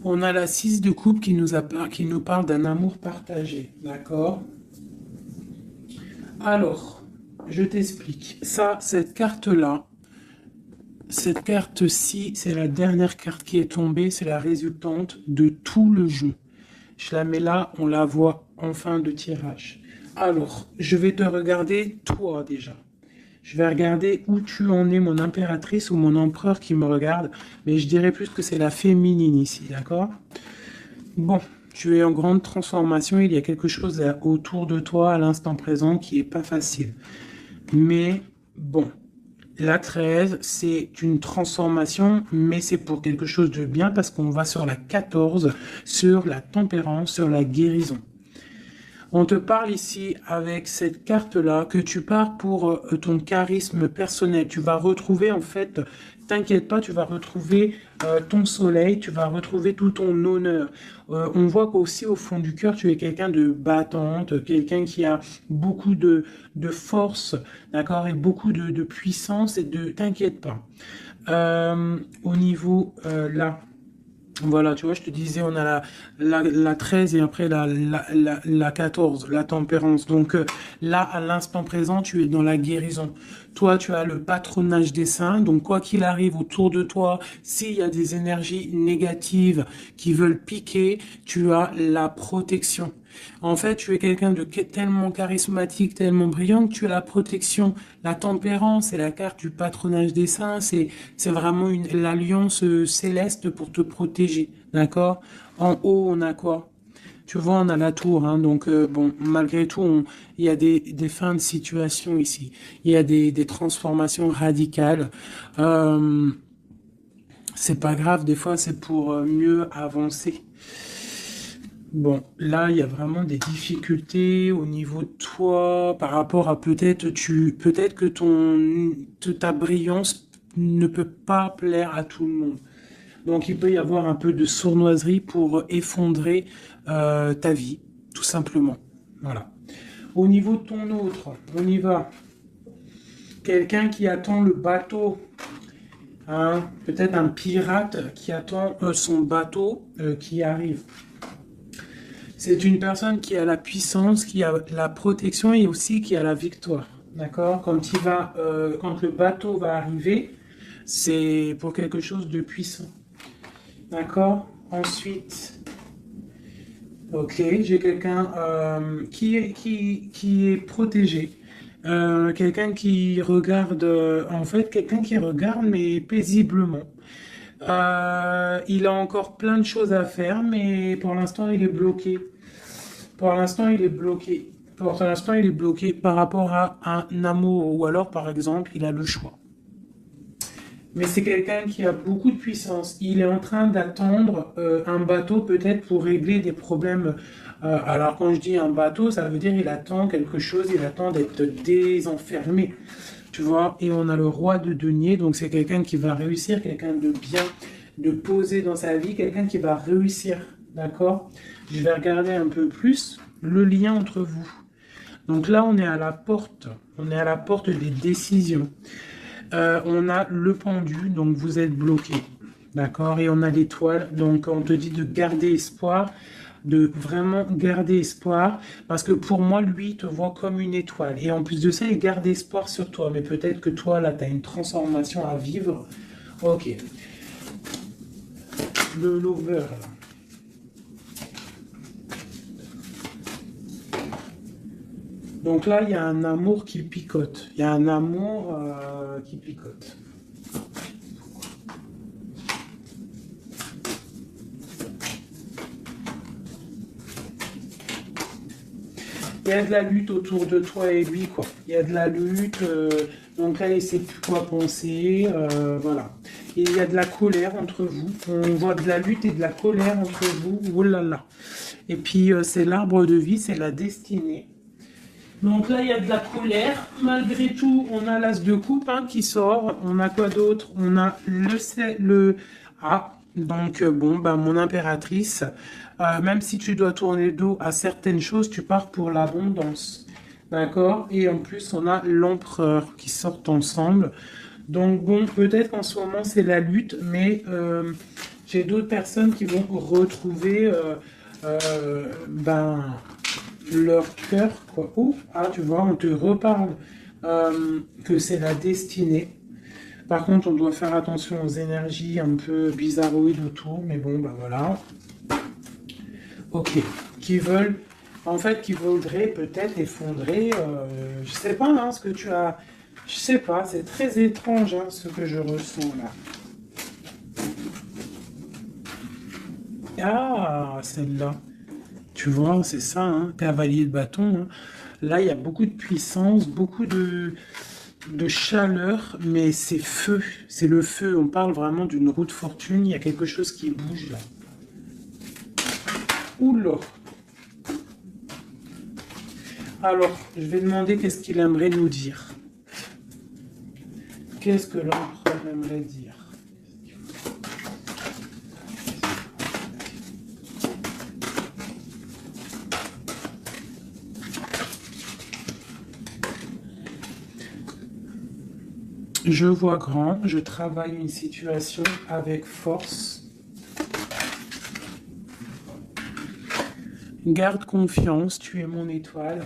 On a la 6 de coupe qui nous parle d'un amour partagé, d'accord? Alors, je t'explique. Ça, cette carte-là, cette carte-ci, c'est la dernière carte qui est tombée, c'est la résultante de tout le jeu. Je la mets là, on la voit en fin de tirage. Alors, je vais te regarder toi déjà. Je vais regarder où tu en es, mon impératrice ou mon empereur qui me regarde. Mais je dirais plus que c'est la féminine ici, d'accord? Bon, tu es en grande transformation. Il y a quelque chose autour de toi à l'instant présent qui est pas facile. Mais bon, la 13, c'est une transformation, mais c'est pour quelque chose de bien parce qu'on va sur la 14, sur la tempérance, sur la guérison. On te parle ici avec cette carte-là que tu pars pour ton charisme personnel. Tu vas retrouver en fait, t'inquiète pas, tu vas retrouver ton soleil, tu vas retrouver tout ton honneur. On voit qu'aussi au fond du cœur, tu es quelqu'un de battante, quelqu'un qui a beaucoup de force, d'accord, et beaucoup de puissance et de... T'inquiète pas. Au niveau là... Voilà, tu vois, je te disais, on a la 13 et après la 14, la tempérance. Donc là, à l'instant présent, tu es dans la guérison. Toi, tu as le patronage des saints. Donc, quoi qu'il arrive autour de toi, s'il y a des énergies négatives qui veulent piquer, tu as la protection. En fait, tu es quelqu'un de tellement charismatique, tellement brillant que tu as la protection. La tempérance, c'est la carte du patronage des saints. C'est vraiment l'alliance céleste pour te protéger. D'accord? En haut, on a quoi? Tu vois, on a la tour, hein, donc bon, malgré tout, il y a des fins de situation ici. Il y a des transformations radicales. C'est pas grave, des fois, c'est pour mieux avancer. Bon, là, il y a vraiment des difficultés au niveau de toi par rapport à peut-être que ta brillance ne peut pas plaire à tout le monde. Donc, il peut y avoir un peu de sournoiserie pour effondrer ta vie, tout simplement. Voilà. Au niveau de ton autre, on y va. Quelqu'un qui attend le bateau, hein, peut-être un pirate qui attend son bateau qui arrive. C'est une personne qui a la puissance, qui a la protection et aussi qui a la victoire. D'accord? Quand le bateau va arriver, c'est pour quelque chose de puissant. D'accord? Ensuite, ok, j'ai quelqu'un qui est protégé. Quelqu'un qui regarde, en fait, quelqu'un qui regarde, mais paisiblement. Il a encore plein de choses à faire, mais pour l'instant, il est bloqué. Pour l'instant, il est bloqué. Pour l'instant, il est bloqué par rapport à un amour, ou alors, par exemple, il a le choix. Mais c'est quelqu'un qui a beaucoup de puissance. Il est en train d'attendre un bateau peut-être pour régler des problèmes. Alors quand je dis un bateau, ça veut dire il attend quelque chose, il attend d'être désenfermé. Tu vois, et on a le roi de denier, donc c'est quelqu'un qui va réussir, quelqu'un de bien, de posé dans sa vie, quelqu'un qui va réussir. D'accord? Je vais regarder un peu plus le lien entre vous. Donc là, on est à la porte. On est à la porte des décisions. On a le pendu, donc vous êtes bloqué. D'accord? Et on a l'étoile, donc on te dit de garder espoir, de vraiment garder espoir, parce que pour moi, lui, il te voit comme une étoile. Et en plus de ça, il garde espoir sur toi. Mais peut-être que toi, là, tu as une transformation à vivre. Ok. Le lover, là. Donc là, il y a un amour qui picote. Il y a un amour qui picote. Il y a de la lutte autour de toi et lui, quoi. Il y a de la lutte. Donc là, il ne sait plus quoi penser. Voilà. Et il y a de la colère entre vous. On voit de la lutte et de la colère entre vous. Oh là là. Et puis, c'est l'arbre de vie, c'est la destinée. Donc là, il y a de la colère. Malgré tout, on a l'as de coupe hein, qui sort. On a quoi d'autre? On a le... Ah, donc bon, bah, mon impératrice, même si tu dois tourner le dos à certaines choses, tu pars pour l'abondance. D'accord? Et en plus, on a l'empereur qui sortent ensemble. Donc bon, peut-être qu'en ce moment, c'est la lutte, mais j'ai d'autres personnes qui vont retrouver... ben leur cœur, quoi. Ouf, ah, tu vois, on te reparle que c'est la destinée. Par contre, on doit faire attention aux énergies un peu bizarroïdes autour, mais bon, bah voilà. Ok. Qui veulent, en fait, qui voudraient peut-être effondrer, je sais pas, hein, ce que tu as, je sais pas, c'est très étrange, hein, ce que je ressens là. Ah, celle-là. Tu vois, c'est ça, hein, cavalier de bâton, hein. Là, il y a beaucoup de puissance, beaucoup de chaleur, mais c'est feu, c'est le feu. On parle vraiment d'une roue de fortune, il y a quelque chose qui bouge là. Oula. Alors, je vais demander qu'est-ce qu'il aimerait nous dire. Qu'est-ce que l'empereur aimerait dire? Je vois grand, je travaille une situation avec force. Garde confiance, tu es mon étoile.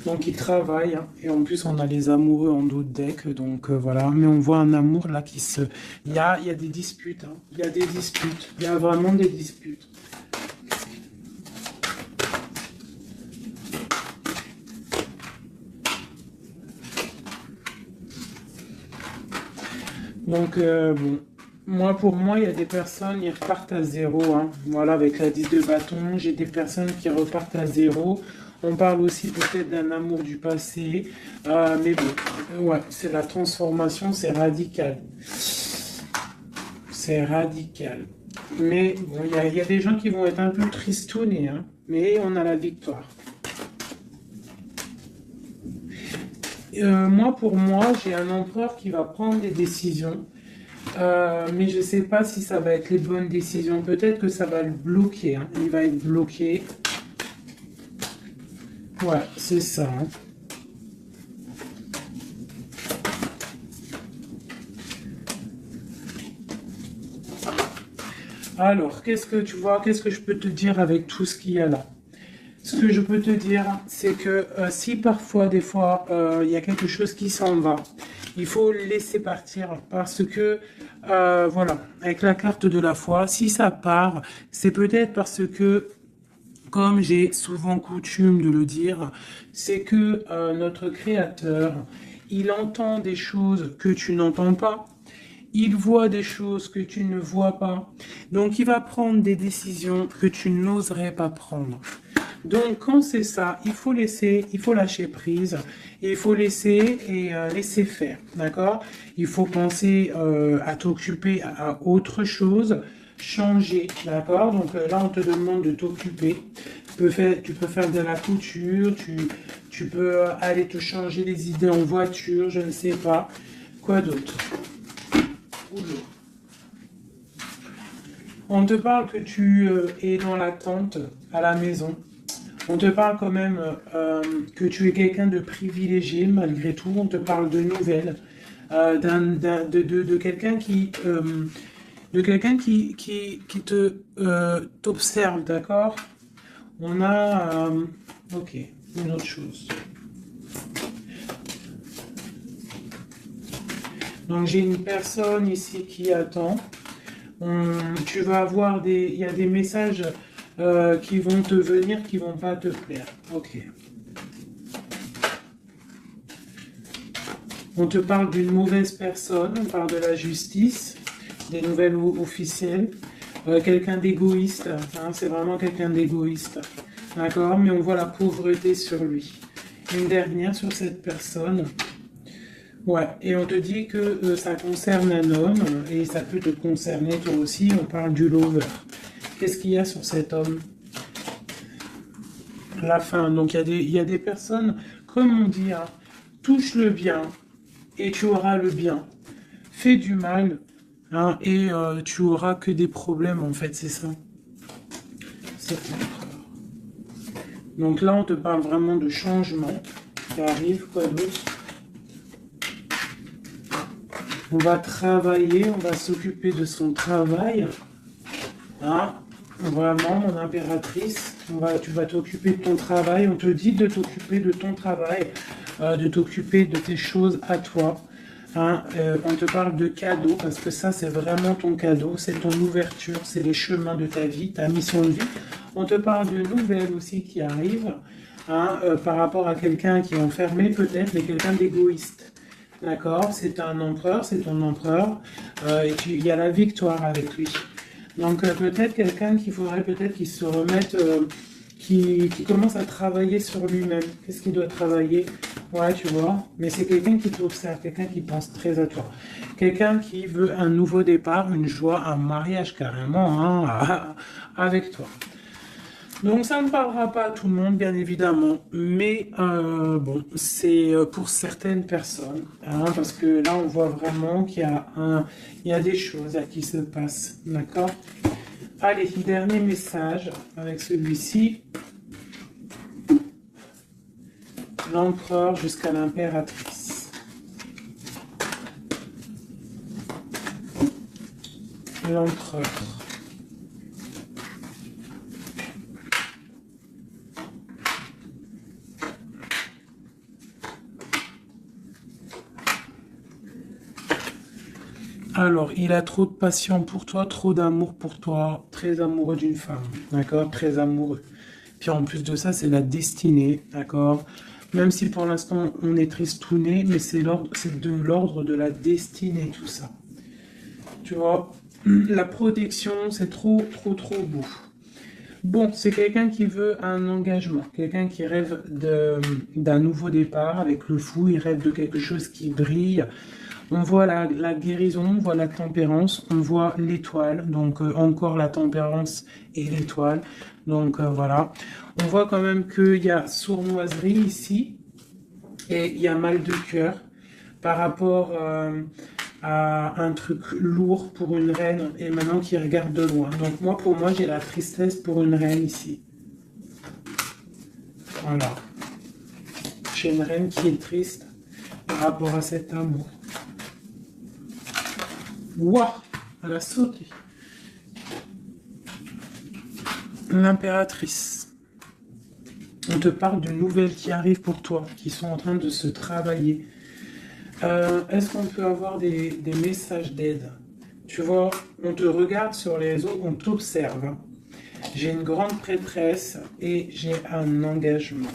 Donc il travaille, hein. Et en plus on a les amoureux en dos de deck, donc voilà. Mais on voit un amour là qui se... il y a des disputes, hein. Il y a des disputes, il y a vraiment des disputes. Donc bon, pour moi, il y a des personnes, ils repartent à zéro, hein. Voilà, avec la 10 de bâton, j'ai des personnes qui repartent à zéro. On parle aussi peut-être d'un amour du passé, mais bon, ouais, c'est la transformation, c'est radical. C'est radical. Mais bon, il y a des gens qui vont être un peu tristounés, hein, mais on a la victoire. Pour moi, j'ai un empereur qui va prendre des décisions, mais je ne sais pas si ça va être les bonnes décisions. Peut-être que ça va le bloquer, hein. Il va être bloqué. Ouais, c'est ça, hein. Alors, qu'est-ce que tu vois, qu'est-ce que je peux te dire avec tout ce qu'il y a là? Ce que je peux te dire, c'est que si parfois, des fois, il y a quelque chose qui s'en va, il faut le laisser partir parce que, voilà, avec la carte de la foi, si ça part, c'est peut-être parce que, comme j'ai souvent coutume de le dire, c'est que notre Créateur, il entend des choses que tu n'entends pas. Il voit des choses que tu ne vois pas. Donc, il va prendre des décisions que tu n'oserais pas prendre. Donc, quand c'est ça, il faut laisser, il faut lâcher prise, il faut laisser et laisser faire, d'accord? Il faut penser à t'occuper à autre chose, changer, d'accord? Donc là, on te demande de t'occuper. Tu peux faire de la couture, tu peux aller te changer les idées en voiture, je ne sais pas. Quoi d'autre? Oula. On te parle que tu es dans l'attente à la maison. On te parle quand même que tu es quelqu'un de privilégié malgré tout. On te parle de nouvelles, de quelqu'un qui te t'observe, d'accord? On a ok, une autre chose. Donc j'ai une personne ici qui attend. Tu vas avoir il y a des messages qui vont te venir, qui vont pas te plaire. Ok. On te parle d'une mauvaise personne, on parle de la justice, des nouvelles officielles. Quelqu'un d'égoïste, hein, c'est vraiment quelqu'un d'égoïste. D'accord? Mais on voit la pauvreté sur lui. Une dernière sur cette personne. Ouais, et on te dit que ça concerne un homme, et ça peut te concerner toi aussi, on parle du lover. Qu'est-ce qu'il y a sur cet homme? La fin, donc il y a des personnes, comme on dit, hein, touche le bien, et tu auras le bien. Fais du mal, hein, et tu auras que des problèmes, en fait, c'est ça. Donc là, on te parle vraiment de changement qui arrive, quoi d'autre? On va travailler, on va s'occuper de son travail. Hein? Vraiment, mon impératrice, tu vas t'occuper de ton travail. On te dit de t'occuper de ton travail, de t'occuper de tes choses à toi. Hein? On te parle de cadeau, parce que ça, c'est vraiment ton cadeau. C'est ton ouverture, c'est les chemins de ta vie, ta mission de vie. On te parle de nouvelles aussi qui arrivent, hein, par rapport à quelqu'un qui est enfermé peut-être, mais quelqu'un d'égoïste. D'accord? C'est un empereur, c'est ton empereur, et il y a la victoire avec lui. Donc peut-être quelqu'un qu'il faudrait peut-être qu'il se remette, qui commence à travailler sur lui-même. Qu'est-ce qu'il doit travailler? Ouais, tu vois. Mais c'est quelqu'un qui t'observe, quelqu'un qui pense très à toi. Quelqu'un qui veut un nouveau départ, une joie, un mariage carrément, hein, avec toi. Donc ça ne parlera pas à tout le monde, bien évidemment, mais bon, c'est pour certaines personnes, hein, parce que là on voit vraiment il y a des choses qui se passent, d'accord? Allez, dernier message avec celui-ci. L'empereur jusqu'à l'impératrice. L'empereur. Alors, il a trop de passion pour toi, trop d'amour pour toi, très amoureux d'une femme, d'accord? Très amoureux. Puis en plus de ça, c'est la destinée, d'accord? Même si pour l'instant on est tristouné, mais c'est de l'ordre de la destinée, tout ça. Tu vois, la protection, c'est trop, trop, trop beau. Bon, c'est quelqu'un qui veut un engagement, quelqu'un qui rêve d'un nouveau départ avec le fou, il rêve de quelque chose qui brille. On voit la guérison, on voit la tempérance, on voit l'étoile, donc encore la tempérance et l'étoile. Donc voilà, on voit quand même qu'il y a sournoiserie ici et il y a mal de cœur par rapport à un truc lourd pour une reine et maintenant qui regarde de loin. Donc moi, pour moi, j'ai la tristesse pour une reine ici. Voilà. J'ai une reine qui est triste par rapport à cet amour. Waouh, elle a sauté. L'impératrice. On te parle de nouvelles qui arrivent pour toi, qui sont en train de se travailler. Est-ce qu'on peut avoir des messages d'aide? Tu vois, on te regarde sur les réseaux, on t'observe. J'ai une grande prêtresse et j'ai un engagement.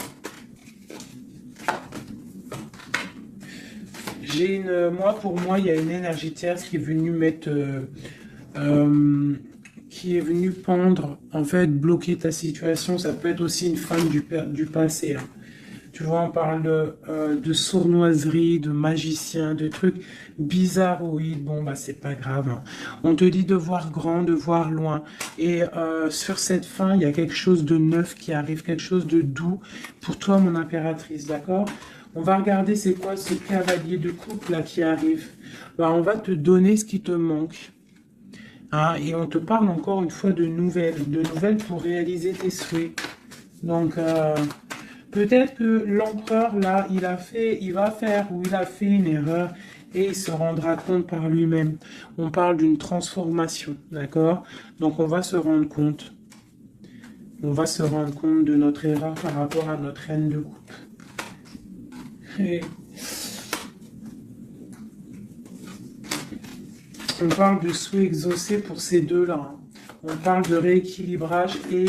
Pour moi, il y a une énergie tierce qui est venue mettre, qui est venue pendre, en fait, bloquer ta situation. Ça peut être aussi une femme du passé, hein. Tu vois, on parle de sournoiserie, de magicien, de trucs bizarres. Oui, bon, bah, c'est pas grave, hein. On te dit de voir grand, de voir loin. Et sur cette fin, il y a quelque chose de neuf qui arrive, quelque chose de doux pour toi, mon impératrice, d'accord? On va regarder c'est quoi ce cavalier de coupe là qui arrive. Bah, on va te donner ce qui te manque. Hein, et on te parle encore une fois de nouvelles pour réaliser tes souhaits. Donc, peut-être que l'empereur, là, il a fait une erreur et il se rendra compte par lui-même. On parle d'une transformation, d'accord? Donc, on va se rendre compte. On va se rendre compte de notre erreur par rapport à notre reine de coupe. Et on parle de souhait exaucé pour ces deux-là, hein. On parle de rééquilibrage et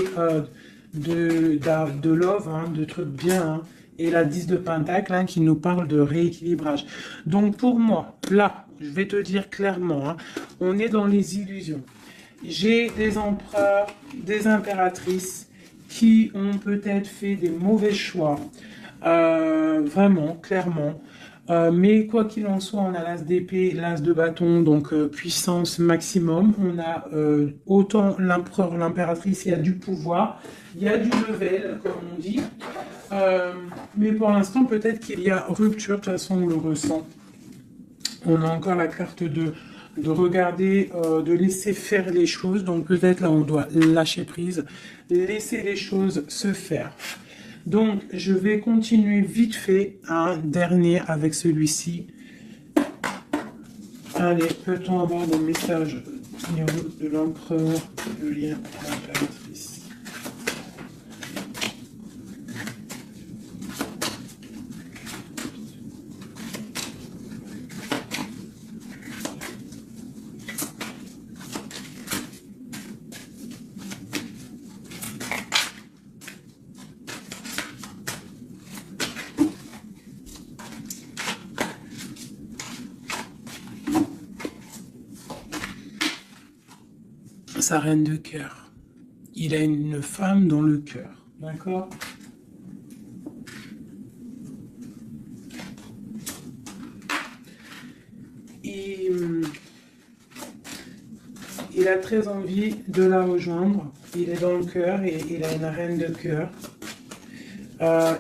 de love, hein, de trucs bien, hein. Et la 10 de Pentacle, hein, qui nous parle de rééquilibrage. Donc pour moi, là, je vais te dire clairement, hein, on est dans les illusions. J'ai des empereurs, des impératrices qui ont peut-être fait des mauvais choix. Vraiment, clairement. Mais quoi qu'il en soit, on a l'as d'épée, l'as de bâton, donc puissance maximum. On a autant l'empereur, l'impératrice, il y a du pouvoir, il y a du level, comme on dit. Mais pour l'instant, peut-être qu'il y a rupture, de toute façon, on le ressent. On a encore la carte de regarder, de laisser faire les choses. Donc peut-être là, on doit lâcher prise, laisser les choses se faire. Donc, je vais continuer vite fait un dernier avec celui-ci. Allez, peut-on avoir des messages au niveau de l'empereur, le lien à l'impératrice? sa reine de cœur. Il a une femme dans le cœur, d'accord? Il, il a très envie de la rejoindre. Il est dans le cœur et il a une reine de cœur.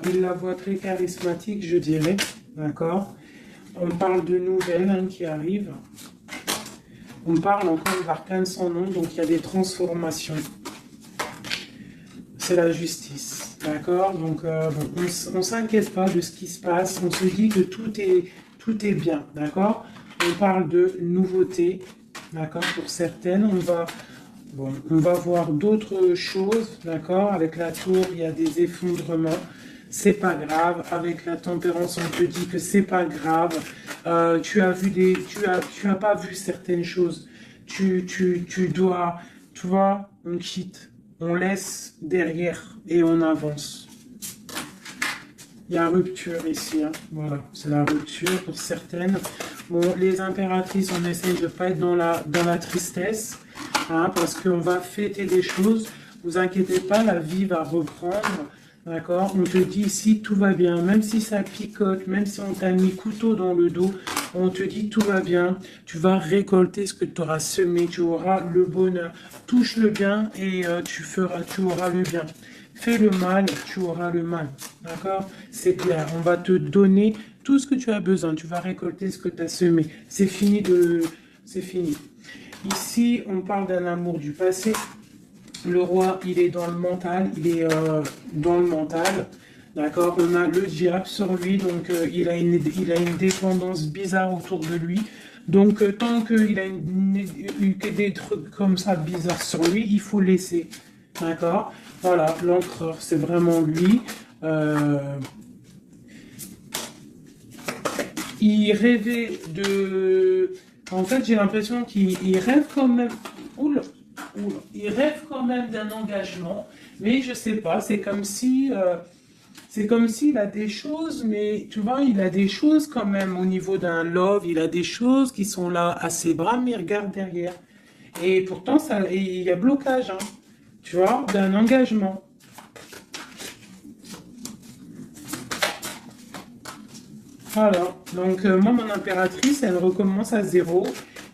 Il la voit très charismatique, je dirais, d'accord? On parle de nouvelles hein, qui arrivent. On parle encore de l'arcane sans nom, donc il y a des transformations. C'est la justice, d'accord? Donc bon, on ne s'inquiète pas de ce qui se passe, on se dit que tout est bien, d'accord? On parle de nouveautés, d'accord? Pour certaines, on va voir d'autres choses, d'accord? Avec la tour, il y a des effondrements. C'est pas grave. Avec la tempérance, on te dit que c'est pas grave. Tu as pas vu certaines choses. Tu dois, tu vois, on quitte, on laisse derrière et on avance. Il y a rupture ici, hein. Voilà, c'est la rupture pour certaines. Bon, les impératrices, on essaye de pas être dans la tristesse, hein, parce qu'on va fêter des choses. Vous inquiétez pas, la vie va reprendre. D'accord? On te dit ici tout va bien, même si ça picote, même si on t'a mis couteau dans le dos, on te dit tout va bien, tu vas récolter ce que tu auras semé, tu auras le bonheur. Touche le bien et tu auras le bien. Fais le mal, tu auras le mal. D'accord? C'est clair, on va te donner tout ce que tu as besoin, tu vas récolter ce que tu as semé. C'est fini. Ici, on parle d'un amour du passé. Le roi, il est dans le mental, d'accord? On a le diable sur lui, donc il a une dépendance bizarre autour de lui. Donc tant qu'il a des trucs comme ça bizarres sur lui, il faut laisser, d'accord? Voilà, l'empereur, c'est vraiment lui. Il rêvait de... En fait, j'ai l'impression qu'il rêve quand même... Oula. Il rêve quand même d'un engagement, mais je sais pas, c'est comme si s'il a des choses, mais tu vois, il a des choses quand même au niveau d'un love, il a des choses qui sont là à ses bras, mais il regarde derrière. Et pourtant, il y a blocage, hein, tu vois, d'un engagement. Voilà, donc moi, mon impératrice, elle recommence à zéro.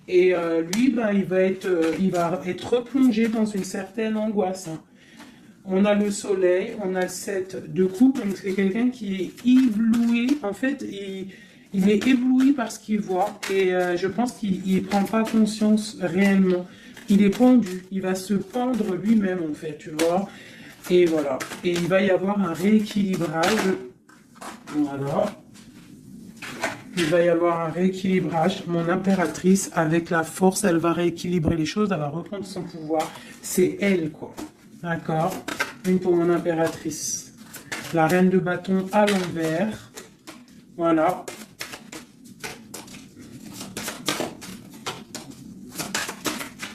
Et lui, ben, il va être replongé dans une certaine angoisse, hein. On a le soleil, on a le 7 de coupe, donc c'est quelqu'un qui est ébloui. En fait, il est ébloui par ce qu'il voit et je pense qu'il ne prend pas conscience réellement. Il est pendu, il va se pendre lui-même en fait, tu vois. Et voilà, et il va y avoir un rééquilibrage. Voilà. Il va y avoir un rééquilibrage. Mon impératrice, avec la force, elle va rééquilibrer les choses, elle va reprendre son pouvoir. C'est elle, quoi. D'accord? Une pour mon impératrice. La reine de bâton à l'envers. Voilà.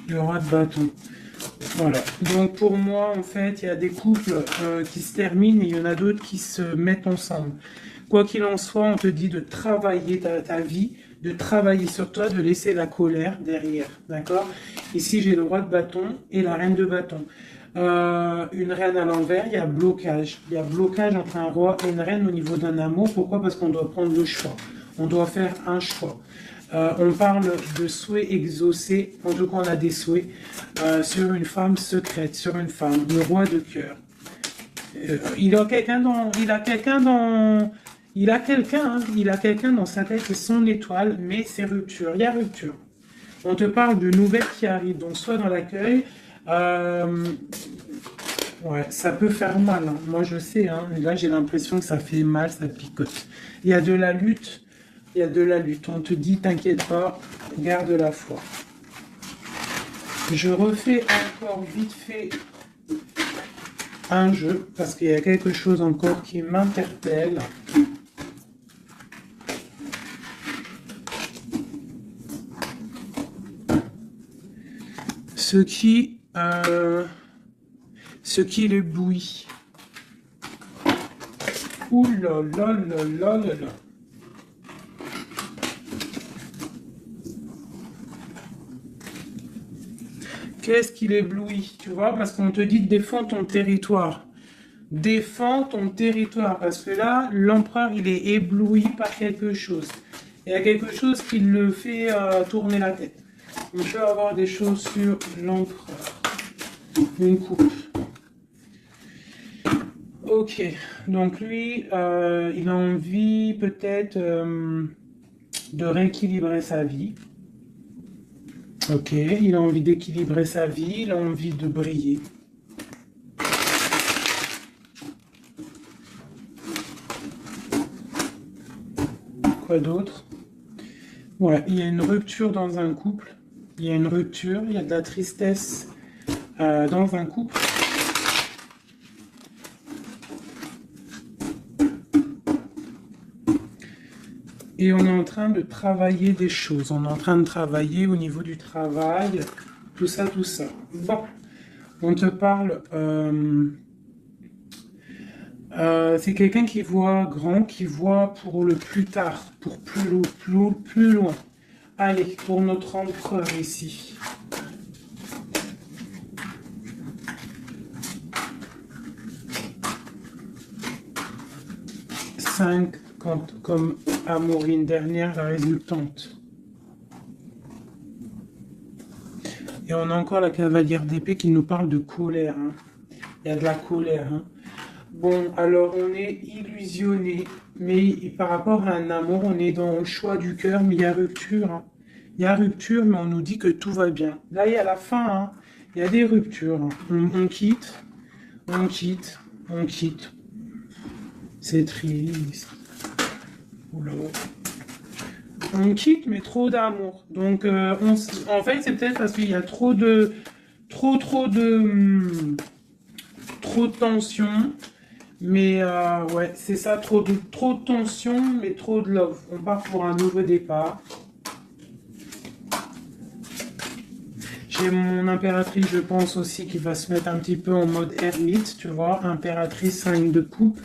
Le roi de bâton. Voilà. Donc pour moi, en fait, il y a des couples qui se terminent et il y en a d'autres qui se mettent ensemble. Quoi qu'il en soit, on te dit de travailler ta vie, de travailler sur toi, de laisser la colère derrière. D'accord? Ici, j'ai le roi de bâton et la reine de bâton. Une reine à l'envers, il y a blocage. Il y a blocage entre un roi et une reine au niveau d'un amour. Pourquoi? Parce qu'on doit prendre le choix. On doit faire un choix. On parle de souhaits exaucés. En tout cas, on a des souhaits sur une femme secrète, sur une femme, le roi de cœur. Il a quelqu'un dans sa tête, c'est son étoile, mais c'est rupture. Il y a rupture. On te parle de nouvelles qui arrivent, donc soit dans l'accueil. Ouais, ça peut faire mal, hein. Moi, je sais, hein. Là, j'ai l'impression que ça fait mal, ça picote. Il y a de la lutte. Il y a de la lutte. On te dit, t'inquiète pas, garde la foi. Je refais encore vite fait un jeu, parce qu'il y a quelque chose encore qui m'interpelle. Ce qui l'éblouit. Ouh là là là là là là. Qu'est-ce qui l'éblouit, tu vois? Parce qu'on te dit défends ton territoire. Défends ton territoire. Parce que là, l'empereur, il est ébloui par quelque chose. Il y a quelque chose qui le fait tourner la tête. On peut avoir des choses sur l'empereur. Une coupe. Ok, donc lui, il a envie peut-être de rééquilibrer sa vie. Ok, il a envie d'équilibrer sa vie, il a envie de briller. Quoi d'autre? Ouais, il y a une rupture dans un couple. Il y a une rupture, il y a de la tristesse dans un couple. Et on est en train de travailler des choses. On est en train de travailler au niveau du travail, tout ça, tout ça. Bon, on te parle... c'est quelqu'un qui voit grand, qui voit pour le plus tard, pour plus loin. Allez, pour notre empereur ici. 5 comme Amorine dernière, la résultante. Et on a encore la cavalière d'épée qui nous parle de colère. Hein. Il y a de la colère. Hein. Bon, alors on est illusionné, mais par rapport à un amour, on est dans le choix du cœur, mais il y a rupture. Hein. Il y a rupture, mais on nous dit que tout va bien. Là, il y a la fin, hein. Il y a des ruptures. Hein. On quitte, on quitte, on quitte. C'est triste. Oula. On quitte, mais trop d'amour. Donc, en fait, c'est peut-être parce qu'il y a trop de tension. Mais ouais, c'est ça, trop de tension, mais trop de love. On part pour un nouveau départ. J'ai mon impératrice, je pense aussi, qui va se mettre un petit peu en mode ermite, tu vois. Impératrice 5 de coupe.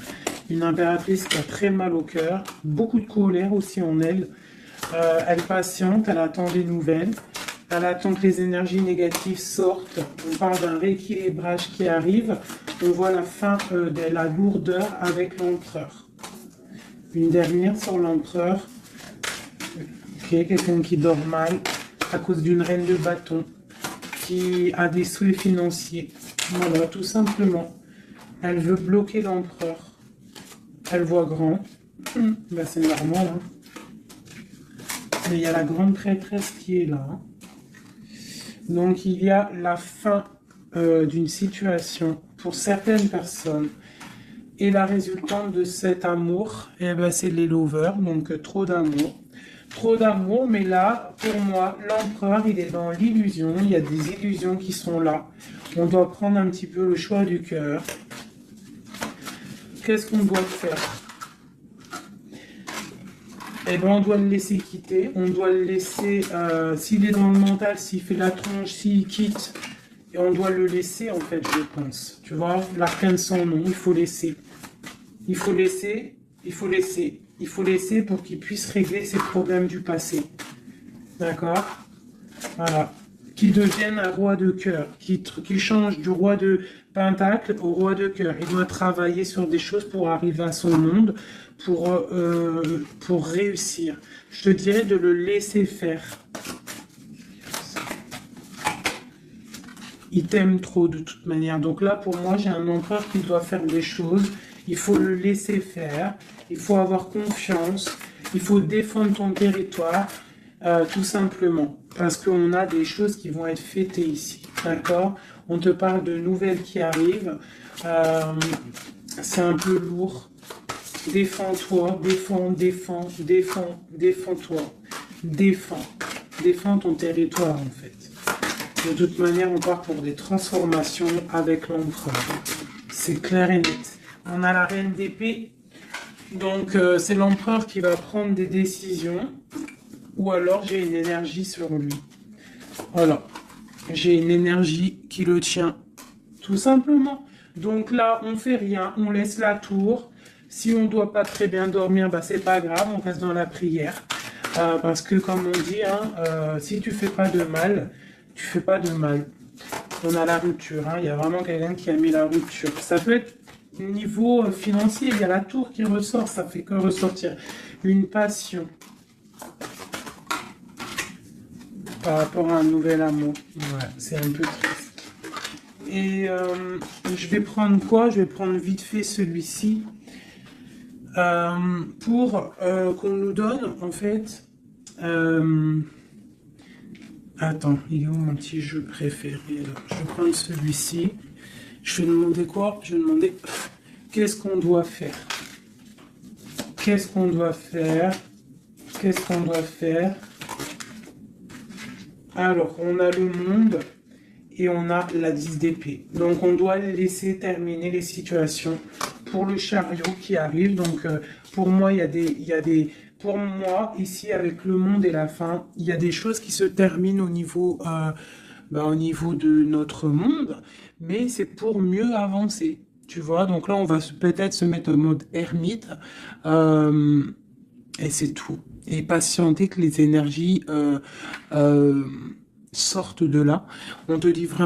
Une impératrice qui a très mal au cœur. Beaucoup de colère aussi en elle. Elle patiente, elle attend des nouvelles. Elle attend que les énergies négatives sortent. On parle d'un rééquilibrage qui arrive. On voit la fin de la lourdeur avec l'empereur. Une dernière sur l'empereur. Ok, quelqu'un qui dort mal à cause d'une reine de bâton qui a des souhaits financiers. Voilà, tout simplement. Elle veut bloquer l'empereur. Elle voit grand. Ben, c'est normal. Hein. Mais il y a la grande prêtresse qui est là. Hein. Donc il y a la fin d'une situation pour certaines personnes. Et la résultante de cet amour, eh ben, c'est les lovers, donc trop d'amour. Trop d'amour, mais là, pour moi, l'empereur, il est dans l'illusion. Il y a des illusions qui sont là. On doit prendre un petit peu le choix du cœur. Qu'est-ce qu'on doit faire? Eh ben, on doit le laisser quitter. On doit le laisser, s'il est dans le mental, s'il fait la tronche, s'il quitte, et on doit le laisser, en fait, je pense. Tu vois, l'arcane sans nom, il faut laisser. Il faut laisser, il faut laisser. Il faut laisser pour qu'il puisse régler ses problèmes du passé. D'accord? Voilà. Qu'il devienne un roi de cœur. Qu'il change du roi de pentacle au roi de cœur. Il doit travailler sur des choses pour arriver à son monde, pour réussir. Je te dirais de le laisser faire. Il t'aime trop de toute manière. Donc là, pour moi, j'ai un empereur qui doit faire des choses. Il faut le laisser faire. Il faut avoir confiance. Il faut défendre ton territoire, tout simplement. Parce qu'on a des choses qui vont être fêtées ici. D'accord? On te parle de nouvelles qui arrivent. C'est un peu lourd. Défends-toi, défends-toi. Défends ton territoire, en fait. De toute manière, on part pour des transformations avec l'empereur. C'est clair et net. On a la reine d'épée. Donc, c'est l'empereur qui va prendre des décisions. Ou alors, j'ai une énergie sur lui. Voilà. J'ai une énergie qui le tient. Tout simplement. Donc là, on fait rien. On laisse la tour. Si on ne doit pas très bien dormir, bah, c'est pas grave. On reste dans la prière. Parce que, comme on dit, hein, si tu fais pas de mal, tu fais pas de mal. On a la rupture, hein. Il y a vraiment quelqu'un qui a mis la rupture. Ça peut être niveau financier, il y a la tour qui ressort, ça fait que ressortir une passion par rapport à un nouvel amour. Ouais, c'est un peu triste. Et je vais prendre quoi? Je vais prendre vite fait celui-ci pour qu'on nous donne en fait. Attends, il est où mon petit jeu préféré là? Je vais prendre celui-ci. Je vais demander quoi? Je vais demander qu'est-ce qu'on doit faire? Qu'est-ce qu'on doit faire? Qu'est-ce qu'on doit faire? Alors, on a le monde et on a la 10 d'épée. Donc, on doit laisser terminer les situations pour le chariot qui arrive. Donc, pour moi, pour moi, ici, avec le monde et la fin, il y a des choses qui se terminent au niveau de notre monde, mais c'est pour mieux avancer. Tu vois, donc là, on va peut-être se mettre en mode ermite, et c'est tout. Et patienter que les énergies sortent de là. On te dit vraiment